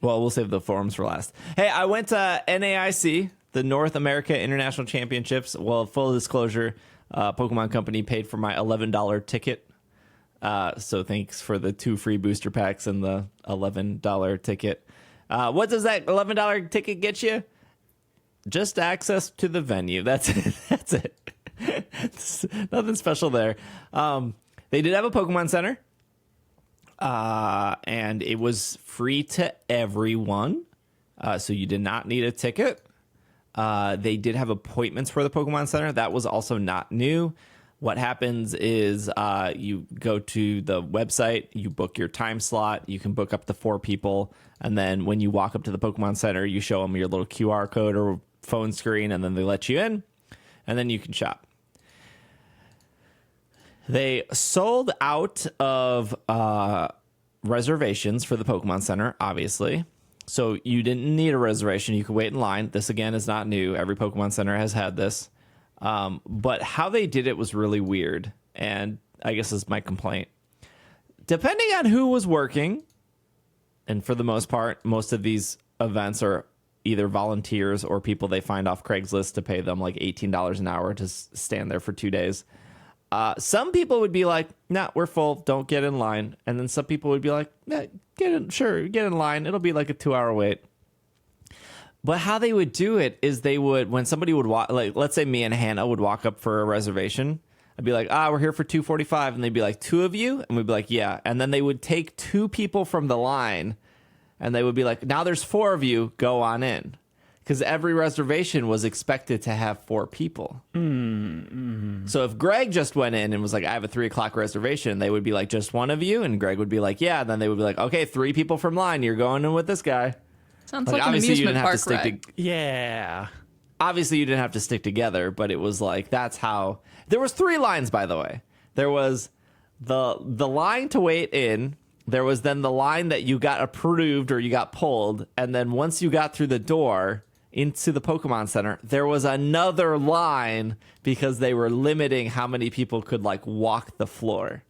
Well, we'll save the forums for last. Hey, I went to NAIC, the North America International Championships. Well, full disclosure, Pokemon Company paid for my $11 ticket. So thanks for the 2 free booster packs and the $11 ticket. What does that $11 ticket get you? Just access to the venue. That's it. That's it. Nothing special there. They did have a Pokemon Center. And it was free to everyone. So you did not need a ticket. They did have appointments for the Pokemon Center. That was also not new. What happens is you go to the website, you book your time slot, you can book up to 4 people, and then when you walk up to the Pokemon Center, you show them your little QR code or phone screen, and then they let you in, and then you can shop. They sold out of reservations for the Pokemon Center, obviously. So you didn't need a reservation. You could wait in line. This, again, is not new. Every Pokemon Center has had this. But how they did it was really weird. And I guess is my complaint. Depending on who was working, and for the most part, most of these events are either volunteers or people they find off Craigslist to pay them like $18 an hour to stand there for 2 days. Some people would be like, nah, we're full, don't get in line. And then some people would be like, yeah, get in line. It'll be like a 2-hour wait. But how they would do it is they would, when somebody would walk, like, let's say me and Hannah would walk up for a reservation. I'd be like, we're here for 2:45. And they'd be like, 2 of you? And we'd be like, yeah. And then they would take 2 people from the line and they would be like, now there's 4 of you, go on in. Because every reservation was expected to have 4 people. Mm-hmm. So if Greg just went in and was like, I have a 3:00 reservation, they would be like, just 1 of you? And Greg would be like, yeah. And then they would be like, okay, 3 people from line, you're going in with this guy. Sounds like an amusement park ride. Yeah. Obviously, you didn't have to stick together, but it was like, that's how. There was 3 lines, by the way. There was the line to wait in. There was then the line that you got approved or you got pulled. And then once you got through the door into the Pokemon Center, there was another line because they were limiting how many people could like walk the floor.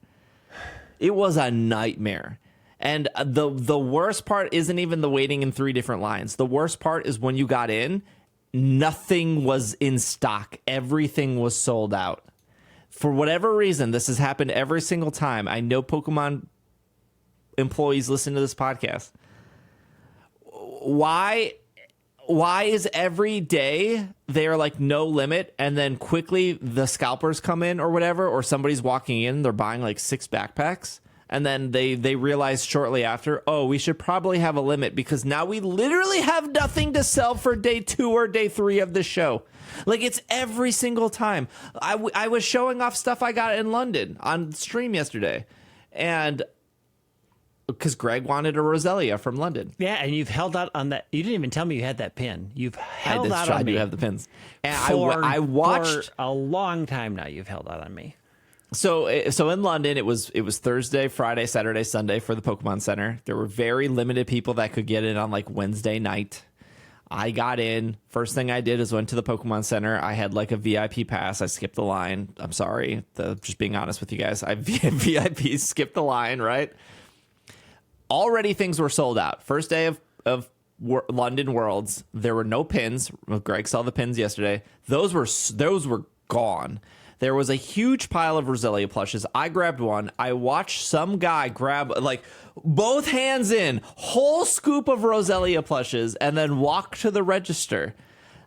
It was a nightmare. And the worst part isn't even the waiting in 3 different lines. The worst part is when you got in, nothing was in stock. Everything was sold out. For whatever reason, this has happened every single time. I know Pokemon employees listen to this podcast. Why is every day they're like no limit and then quickly the scalpers come in or whatever, or somebody's walking in, they're buying like 6 backpacks, and then they realize shortly after, oh, we should probably have a limit because now we literally have nothing to sell for day 2 or day 3 of the show. Like, it's every single time. I was showing off stuff I got in London on stream yesterday, and because Greg wanted a Roselia from London. Yeah, and you've held out on that. You didn't even tell me you had that pin. You've held out on me. I do have the pins. And I watched for a long time now. You've held out on me. So in London, it was Thursday, Friday, Saturday, Sunday for the Pokemon Center. There were very limited people that could get in on like Wednesday night. I got in. First thing I did is went to the Pokemon Center. I had like a VIP pass. I skipped the line. I'm sorry. Just being honest with you guys. I VIP skipped the line, right? Already things were sold out. First day of London Worlds, there were no pins. Well, Greg saw the pins yesterday. Those were gone. There was a huge pile of Roselia plushes. I grabbed one. I watched some guy grab like both hands in, whole scoop of Roselia plushes, and then walk to the register.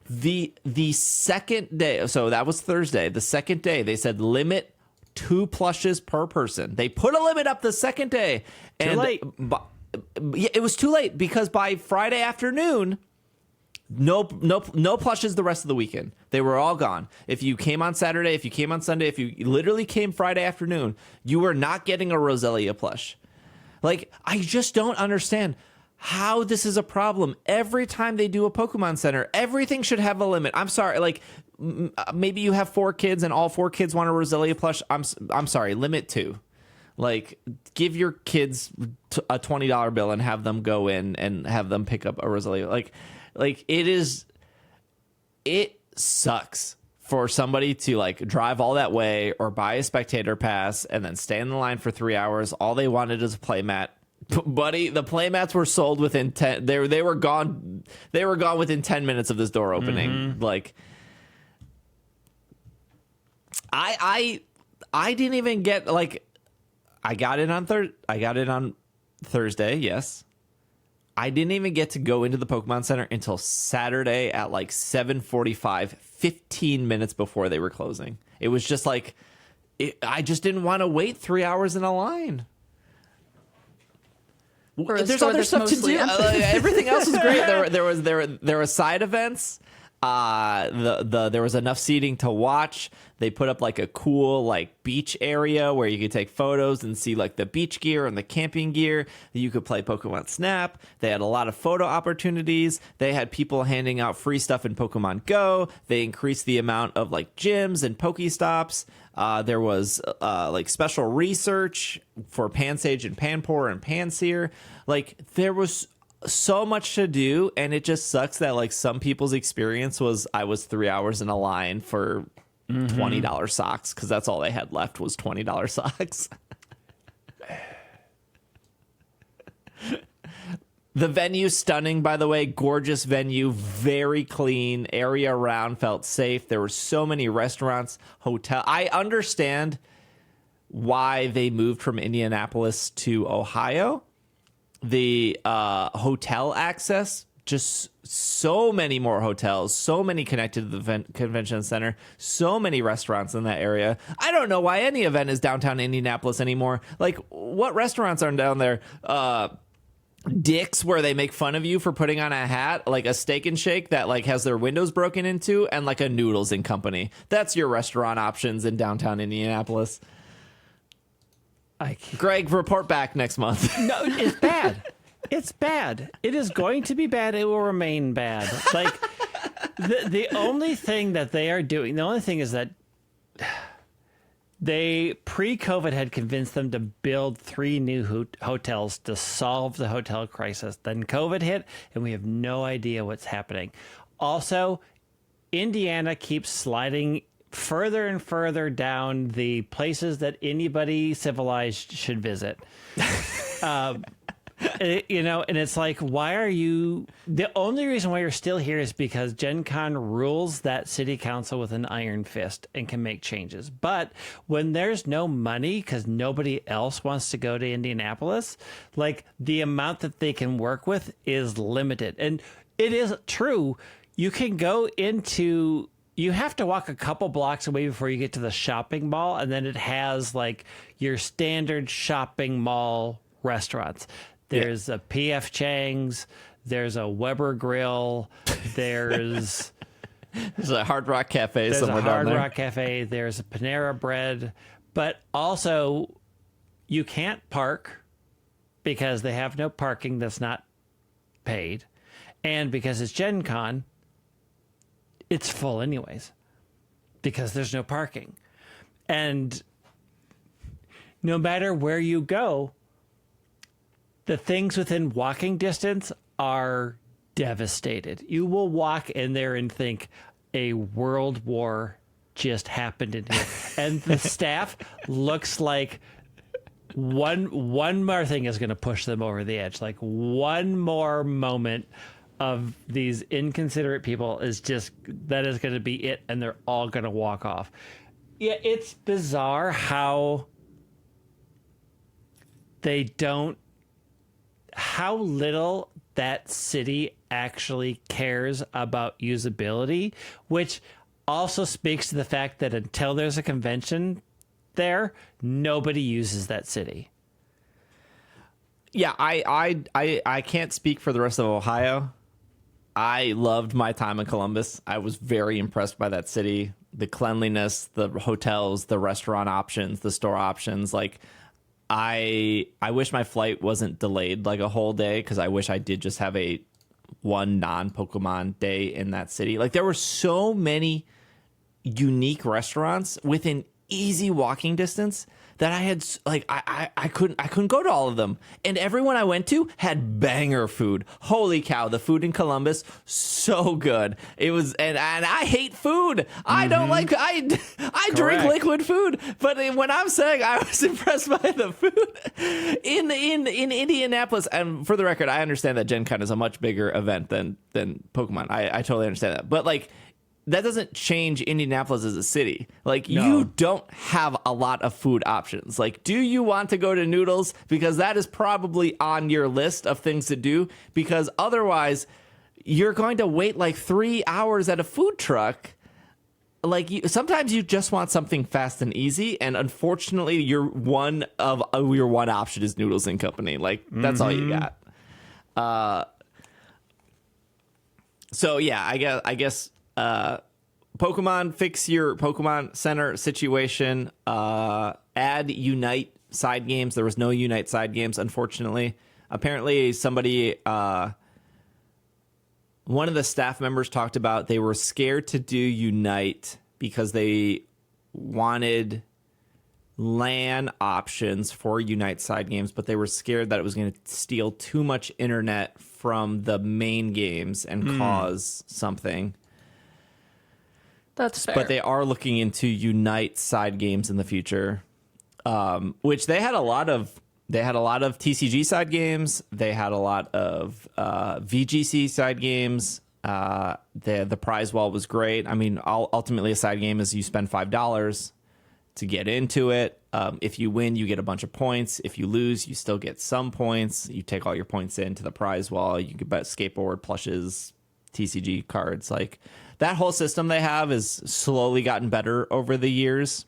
The second day, so that was Thursday. The second day, they said limit 2 plushes per person. They put a limit up the second day. Too late. It was too late because by Friday afternoon, no plushes the rest of the weekend. They were all gone. If you came on Saturday, if you came on Sunday, if you literally came Friday afternoon, you were not getting a Roselia plush. Like, I just don't understand how this is a problem. Every time they do a Pokemon Center, everything should have a limit. I'm sorry, like, maybe you have 4 kids and all 4 kids want a Roselia plush. I'm sorry, limit 2. Like, give your kids a $20 bill and have them go in and have them pick up a Roselia. Like it sucks for somebody to like drive all that way or buy a spectator pass and then stay in the line for 3 hours. All they wanted is a playmat. Buddy, the playmats were sold within 10. They were gone. They were gone within 10 minutes of this door opening. Mm-hmm. Like, I didn't even get like. I got it on Thursday. Yes. I didn't even get to go into the Pokemon Center until Saturday at like 7:45, 15 minutes before they were closing. It was just like, I just didn't want to wait 3 hours in a line. There's other stuff to do. Everything else was great. There were side events. There was enough seating to watch. They put up like a cool like beach area where you could take photos and see like the beach gear and the camping gear. You could play Pokemon Snap. They had a lot of photo opportunities. They had people handing out free stuff in Pokemon Go. They increased the amount of like gyms and Pokestops. There was like special research for Pansage and Panpour and Pansear. Like, there was so much to do, and it just sucks that like some people's experience was I was 3 hours in a line for $20 socks because that's all they had left was $20 socks. The venue stunning, by the way, gorgeous venue, very clean, area around felt safe. There were so many restaurants, hotel. I understand why they moved from Indianapolis to Ohio. The hotel access, just so many more hotels, so many connected to the convention center, so many restaurants in that area. I don't know why any event is downtown Indianapolis anymore. Like, what restaurants are down there? Dick's, where they make fun of you for putting on a hat, like a Steak and Shake that like has their windows broken into, and like a Noodles and Company. That's your restaurant options in downtown Indianapolis. Greg, report back next month. No, it's bad. It's bad. It is going to be bad. It will remain bad. Like, the only thing that they are doing, the only thing is that they, pre-COVID, had convinced them to build 3 new hotels to solve the hotel crisis. Then COVID hit, and we have no idea what's happening. Also, Indiana keeps sliding further and further down the places that anybody civilized should visit. You know, and it's like, why are you... The only reason why you're still here is because Gen Con rules that city council with an iron fist and can make changes. But when there's no money because nobody else wants to go to Indianapolis, like, the amount that they can work with is limited. And it is true. You can go into... You have to walk a couple blocks away before you get to the shopping mall, and then it has, like, your standard shopping mall restaurants. There's a P.F. Chang's, there's a Weber Grill, there's a Hard Rock Cafe somewhere down there. There's a Hard Rock Cafe, there's a Panera Bread, but also you can't park because they have no parking that's not paid, and because it's Gen Con, it's full anyways because there's no parking. And no matter where you go, the things within walking distance are devastated. You will walk in there and think a world war just happened in here. And the staff looks like one more thing is going to push them over the edge. Like, one more moment of these inconsiderate people is just, that is going to be it. And they're all going to walk off. Yeah, it's bizarre how how little that city actually cares about usability, which also speaks to the fact that until there's a convention there, nobody uses that city. Yeah, I can't speak for the rest of Ohio. I loved my time in Columbus. I was very impressed by that city. The cleanliness, the hotels, the restaurant options, the store options. Like, I wish my flight wasn't delayed like a whole day, because I wish I did just have one non-Pokemon day in that city. Like, there were so many unique restaurants within easy walking distance that I had, like, I couldn't go to all of them. And everyone I went to had banger food. Holy cow, the food in Columbus, so good. It was, and I hate food. I don't like, I drink liquid food. But when I'm saying I was impressed by the food in Indianapolis, and for the record, I understand that Gen Con is a much bigger event than Pokemon. I totally understand that. But, like, that doesn't change Indianapolis as a city. Like, no. You don't have a lot of food options. Like, do you want to go to Noodles? Because that is probably on your list of things to do, because otherwise you're going to wait like 3 hours at a food truck. Like, sometimes you just want something fast and easy, and unfortunately your one option is Noodles and Company. Like, that's all you got. So yeah, I guess Pokemon, fix your Pokemon Center situation. Add Unite side games. There was no Unite side games, unfortunately. Apparently, somebody, one of the staff members talked about they were scared to do Unite because they wanted LAN options for Unite side games, but they were scared that it was going to steal too much internet from the main games and cause something. That's fair. But they are looking into Unite side games in the future, which they had a lot of. They had a lot of TCG side games. They had a lot of VGC side games. The prize wall was great. I mean, ultimately, a side game is you spend $5 to get into it. If you win, you get a bunch of points. If you lose, you still get some points. You take all your points into the prize wall. You can bet skateboard, plushes, TCG cards. Like, that whole system they have has slowly gotten better over the years.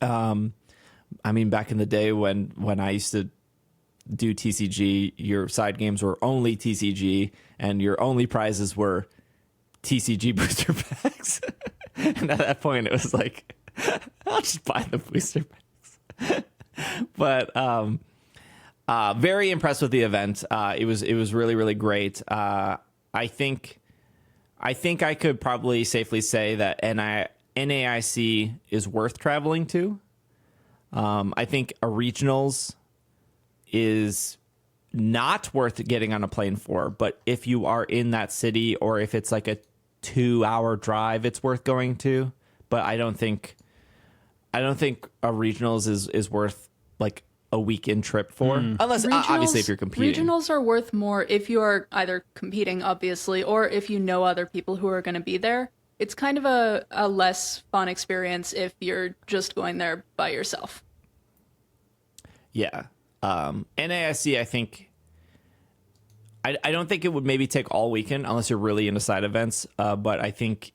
I mean, back in the day when I used to do TCG, your side games were only TCG, and your only prizes were TCG booster packs. And at that point, it was like, I'll just buy the booster packs. But Very impressed with the event. It was really, really great. I think I could probably safely say that NAIC is worth traveling to. I think a regionals is not worth getting on a plane for, but if you are in that city or if it's like a 2-hour drive, it's worth going to. But I don't think a regionals is worth like a weekend trip for, unless obviously if you're competing. Regionals are worth more if you are either competing, obviously, or if you know other people who are going to be there. It's kind of a less fun experience if you're just going there by yourself. Yeah. NAIC, I think, I don't think it would maybe take all weekend unless you're really into side events. But I think,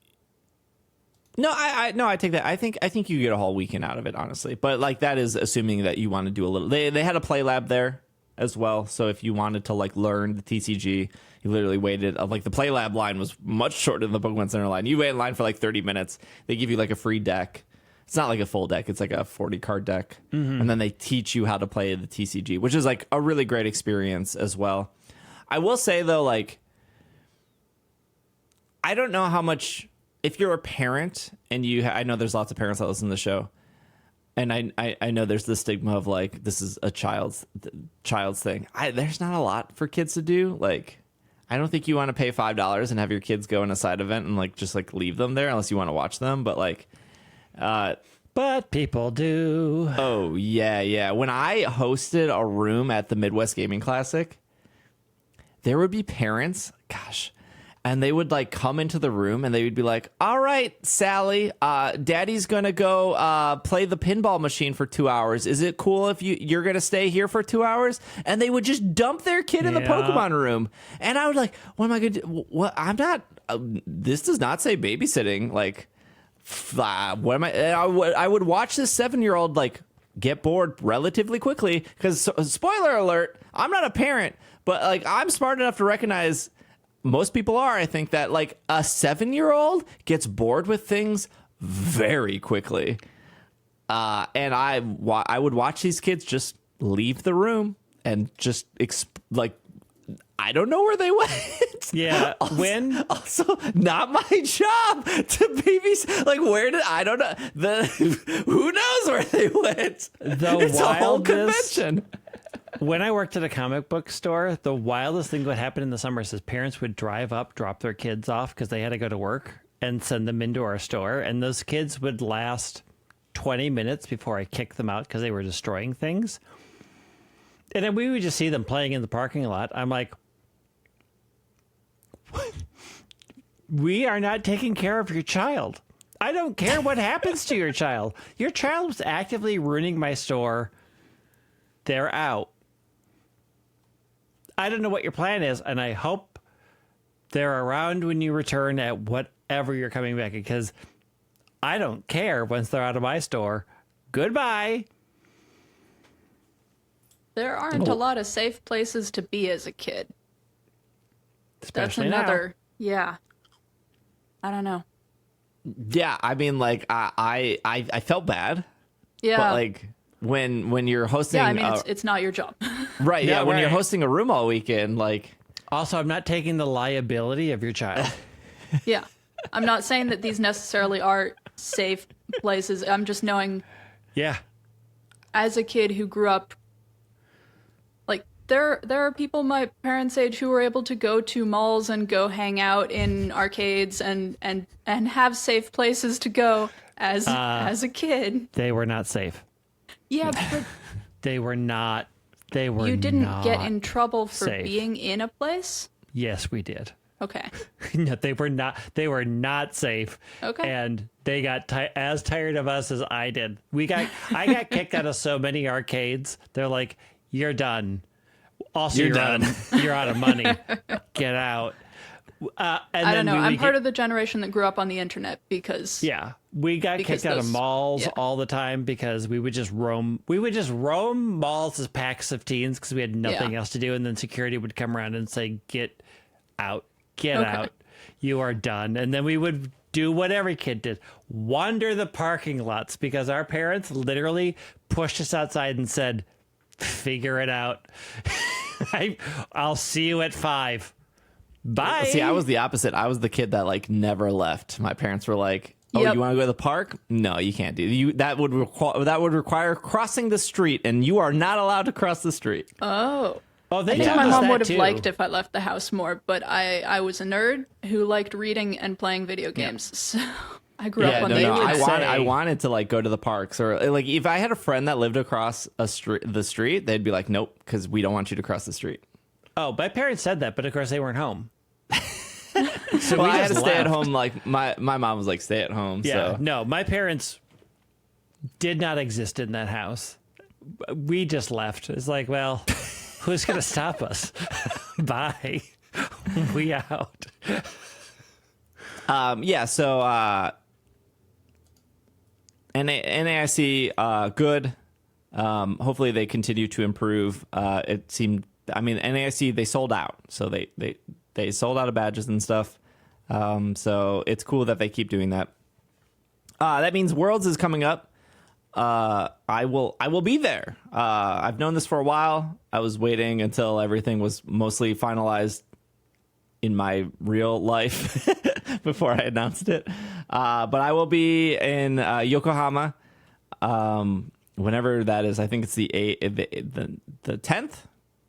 I take that. I think you get a whole weekend out of it, honestly. But like that is assuming that you want to do a little. They had a play lab there as well. So if you wanted to like learn the TCG, you literally waited. Like the play lab line was much shorter than the Pokemon Center line. You wait in line for like 30 minutes. They give you like a free deck. It's not like a full deck. It's like a 40 card deck. And then they teach you how to play the TCG, which is like a really great experience as well. I will say though, like, I don't know how much, if you're a parent and I know there's lots of parents that listen to the show, and I know there's the stigma of like, this is a child's thing. There's not a lot for kids to do. Like, I don't think you want to pay $5 and have your kids go in a side event and like, just like leave them there unless you want to watch them. But like, but people do. Oh yeah. When I hosted a room at the Midwest Gaming Classic, there would be parents, and they would like come into the room and they would be like, all right, Sally, daddy's going to go play the pinball machine for 2 hours. Is it cool if you're going to stay here for 2 hours? And they would just dump their kid in the Pokemon room. And I was like, what am I going to do? What? I'm not, this does not say babysitting. Like, what am I would watch this 7-year-old like get bored relatively quickly because spoiler alert, I'm not a parent, but like I'm smart enough to recognize, most people are, I think, that like a 7-year-old gets bored with things very quickly. And I would watch these kids just leave the room and just I don't know where they went. Yeah. Also not my job to babysit. Like, I don't know. Who knows where they went? It's a whole convention. When I worked at a comic book store, the wildest thing would happen in the summers is parents would drive up, drop their kids off because they had to go to work, and send them into our store. And those kids would last 20 minutes before I kicked them out because they were destroying things. And then we would just see them playing in the parking lot. I'm like, we are not taking care of your child. I don't care what happens to your child. Your child was actively ruining my store. They're out. I don't know what your plan is, and I hope they're around when you return at whatever you're coming back, because I don't care once they're out of my store. Goodbye. There aren't a lot of safe places to be as a kid. Especially That's another. now. Yeah. I don't know. Yeah, I mean, like I felt bad. Yeah. But like when you're hosting, yeah, I mean, it's not your job. Right. Yeah. When right. you're hosting a room all weekend, like. Also, I'm not taking the liability of your child. Yeah. I'm not saying that these necessarily are safe places. I'm just knowing. Yeah. As a kid who grew up, like there are people my parents' age who were able to go to malls and go hang out in arcades and have safe places to go as a kid. They were not safe. Yeah, but They were not. They were. you didn't not get in trouble for safe. being in a place? Yes, we did. Okay. No, they were not. They were not safe. Okay. And they got as tired of us as I did. I got kicked out of so many arcades. They're like, "You're done." Also, you're done. You're out of money. Get out. And I don't know. I'm part of the generation that grew up on the internet because we got kicked out of malls all the time because we would just roam. We would just roam malls as packs of teens because we had nothing else to do, and then security would come around and say, "Get out, get out, you are done." And then we would do what every kid did: wander the parking lots because our parents literally pushed us outside and said, Figure it out. I'll see you at 5. Bye. See, I was the opposite. I was the kid that like never left. My parents were like, "Oh, Yep. you want to go to the park? No, you can't do you. That would require crossing the street, and you are not allowed to cross the street." Oh, they I think told my us mom that would have too. liked if I left the house more, but I was a nerd who liked reading and playing video games. So I grew up on no, the no, internet. I wanted to like go to the parks, or like if I had a friend that lived across the street, they'd be like, "Nope, because we don't want you to cross the street." Oh, my parents said that, but of course they weren't home. So Well, we I had just to stay at left. home. Like my mom was like, "Stay at home." Yeah, So. no, my parents did not exist in that house. We just left. It's like, well, who's going to stop us? Bye. We out. Yeah, so NAIC, good. Hopefully they continue to improve. It seemed, I mean, NAIC, they sold out. So they sold out of badges and stuff. So it's cool that they keep doing that. That means Worlds is coming up. I will be there. I've known this for a while. I was waiting until everything was mostly finalized in my real life before I announced it. But I will be in Yokohama whenever that is. I think it's the 10th,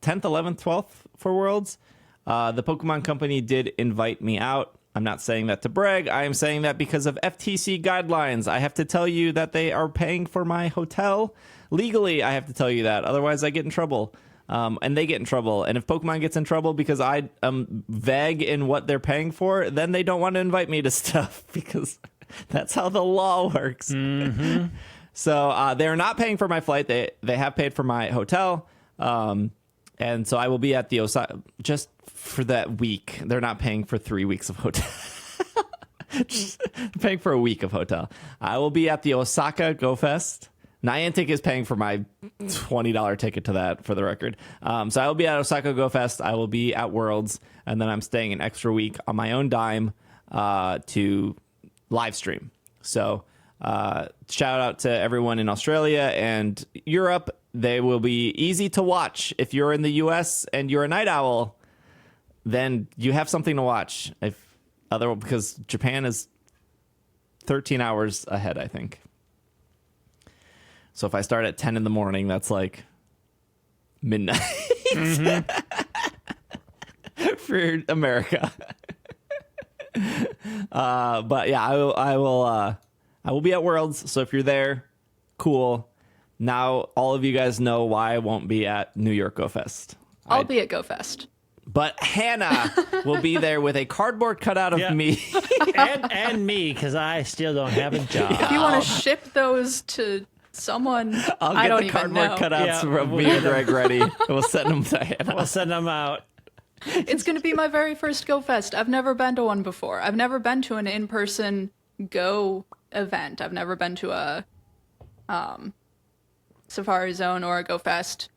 11th, 12th for Worlds. The Pokemon Company did invite me out. I'm not saying that to brag. I am saying that because of FTC guidelines. I have to tell you that they are paying for my hotel. Legally, I have to tell you that. Otherwise, I get in trouble. And they get in trouble. And if Pokemon gets in trouble because I am vague in what they're paying for, then they don't want to invite me to stuff because that's how the law works. Mm-hmm. So they're not paying for my flight. They have paid for my hotel. And so I will be at the Osaka just for that week. They're not paying for 3 weeks of hotel. Just paying for a week of hotel. I will be at the Osaka Go Fest. Niantic is paying for my $20 ticket to that, for the record. So I will be at Osaka Go Fest. I will be at Worlds, and then I'm staying an extra week on my own dime to live stream. So shout out to everyone in Australia and Europe. They will be easy to watch. If you're in the US and you're a night owl, then you have something to watch. Because Japan is 13 hours ahead, I think. So if I start at 10 in the morning, that's like midnight for America. But yeah, I will be at Worlds. So if you're there, cool. Now all of you guys know why I won't be at New York Go Fest. I'll be at Go Fest. But Hannah will be there with a cardboard cutout of me. and me, because I still don't have a job. If you want to ship those to someone, I'll I get don't the even cardboard know. cutouts from me and Greg ready. We'll send them to Hannah. We'll send them out. It's going to be my very first Go Fest. I've never been to one before. I've never been to an in-person Go event. I've never been to a Safari Zone or a Go Fest.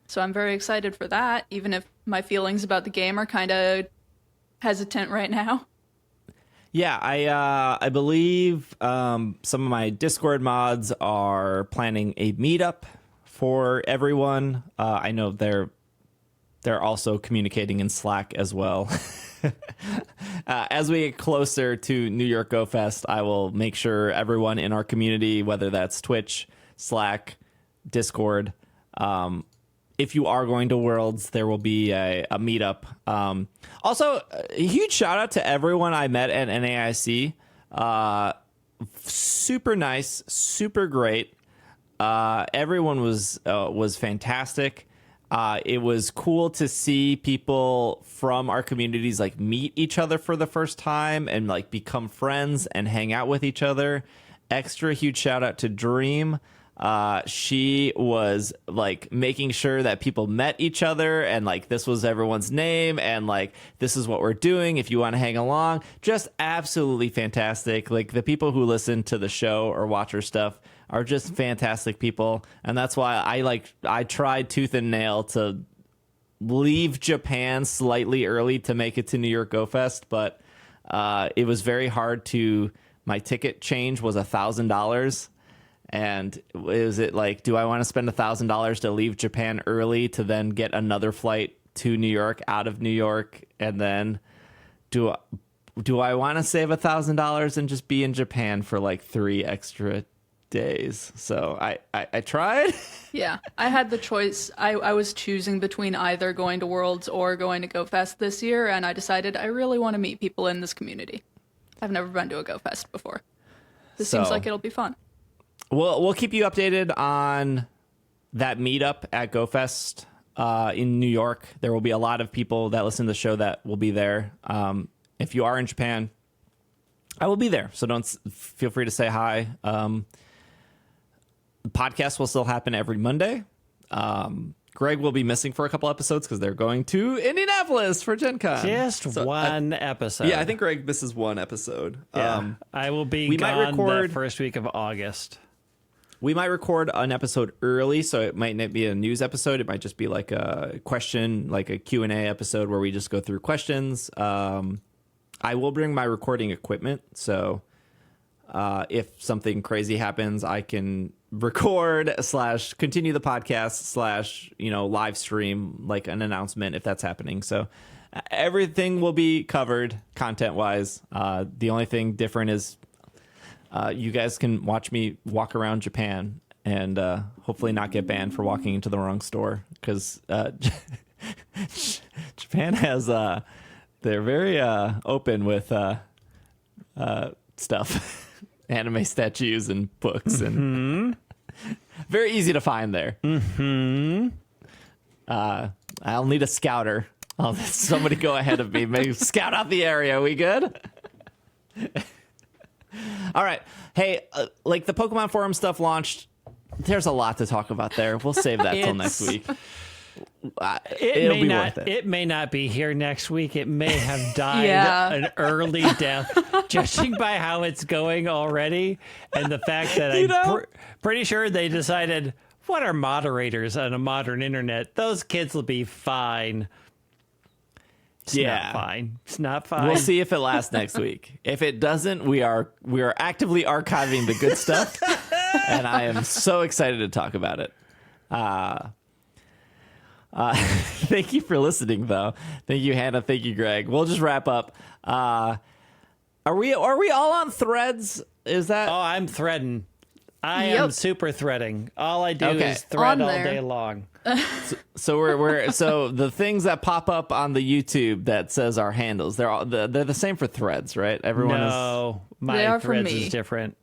So I'm very excited for that, even if my feelings about the game are kind of hesitant right now. Yeah, I believe some of my Discord mods are planning a meetup for everyone. I know they're also communicating in Slack as well. As we get closer to New York Go Fest, I will make sure everyone in our community, whether that's Twitch, Slack, Discord, if you are going to Worlds, there will be a meetup. Also, a huge shout out to everyone I met at NAIC. Super nice, super great. Everyone was fantastic. It was cool to see people from our communities like meet each other for the first time and like become friends and hang out with each other. Extra huge shout out to Dream. She was like making sure that people met each other and like this was everyone's name and like this is what we're doing if you want to hang along. Just absolutely fantastic. Like the people who listen to the show or watch her stuff are just fantastic people, and that's why I tried tooth and nail to leave Japan slightly early to make it to New York Go Fest, but it was very hard to. My ticket change was $1,000. And is it like, do I want to spend $1,000 to leave Japan early to then get another flight to New York out of New York? And then do I want to save $1,000 and just be in Japan for like 3 extra days? So I tried. Yeah, I had the choice. I was choosing between either going to Worlds or going to Go Fest this year, and I decided I really want to meet people in this community. I've never been to a Go Fest before. This seems like it'll be fun. We'll keep you updated on that meetup at Go Fest in New York. There will be a lot of people that listen to the show that will be there. If you are in Japan, I will be there, so don't feel free to say hi. The podcast will still happen every Monday. Greg will be missing for a couple episodes because they're going to Indianapolis for Gen Con. Just one episode. Yeah, I think Greg misses one episode. Yeah, I will be gone the first week of August. We might record an episode early, so it might not be a news episode. It might just be like a question, like a Q&A episode where we just go through questions. I will bring my recording equipment, so if something crazy happens, I can record / continue the podcast / live stream like an announcement if that's happening. So everything will be covered content wise. The only thing different is you guys can watch me walk around Japan and hopefully not get banned for walking into the wrong store, because Japan has they're very open with stuff. Anime statues and books, and very easy to find there. I'll need a scouter. I'll let somebody go ahead of me. Maybe scout out the area. We good? All right. Hey, like the Pokemon Forum stuff launched. There's a lot to talk about there. We'll save that till next week. It'll be worth it. It may not be here next week. It may have died an early death, judging by how it's going already, and the fact that I'm pretty sure they decided, what are moderators on a modern internet? Those kids will be fine. It's not fine. It's not fine. We'll see if it lasts next week. If it doesn't, we are actively archiving the good stuff, and I am so excited to talk about it. Thank you for listening, though. Thank you, Hannah. Thank you, Greg. We'll just wrap up. Are we all on Threads? Is that? Oh, I'm threading. I am super threading. All I do is thread all day long. So we're so the things that pop up on the YouTube that says our handles, they're the same for Threads, right? My Threads is different.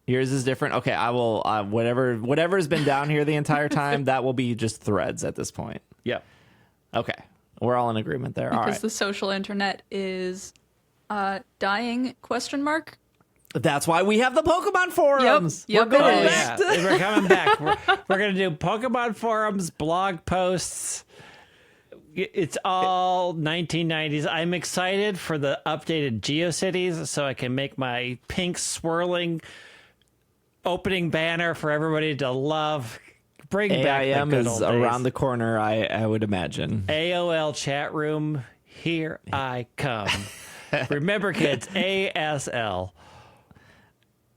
Yours is different. Okay, I will whatever's been down here the entire time, that will be just Threads at this point. Yep. Okay, we're all in agreement there. Because all right. The social internet is dying ? That's why we have the Pokemon forums. Yep, we're going back. We're coming back. We're going to do Pokemon forums, blog posts. It's all 1990s. I'm excited for the updated GeoCities so I can make my pink swirling opening banner for everybody to love. Bring back the good old days. Around the corner, I would imagine. AOL chat room, here I come. Remember, kids, ASL.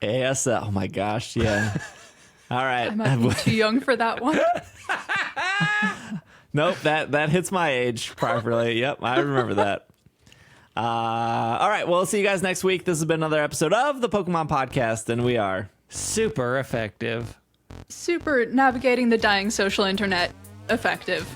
ASL. Oh my gosh, yeah. All right. I might be too young for that one. Nope, that hits my age properly. Yep, I remember that. All right, well, we'll see you guys next week. This has been another episode of the Pokemon Podcast, and we are super effective. Super navigating the dying social internet effective.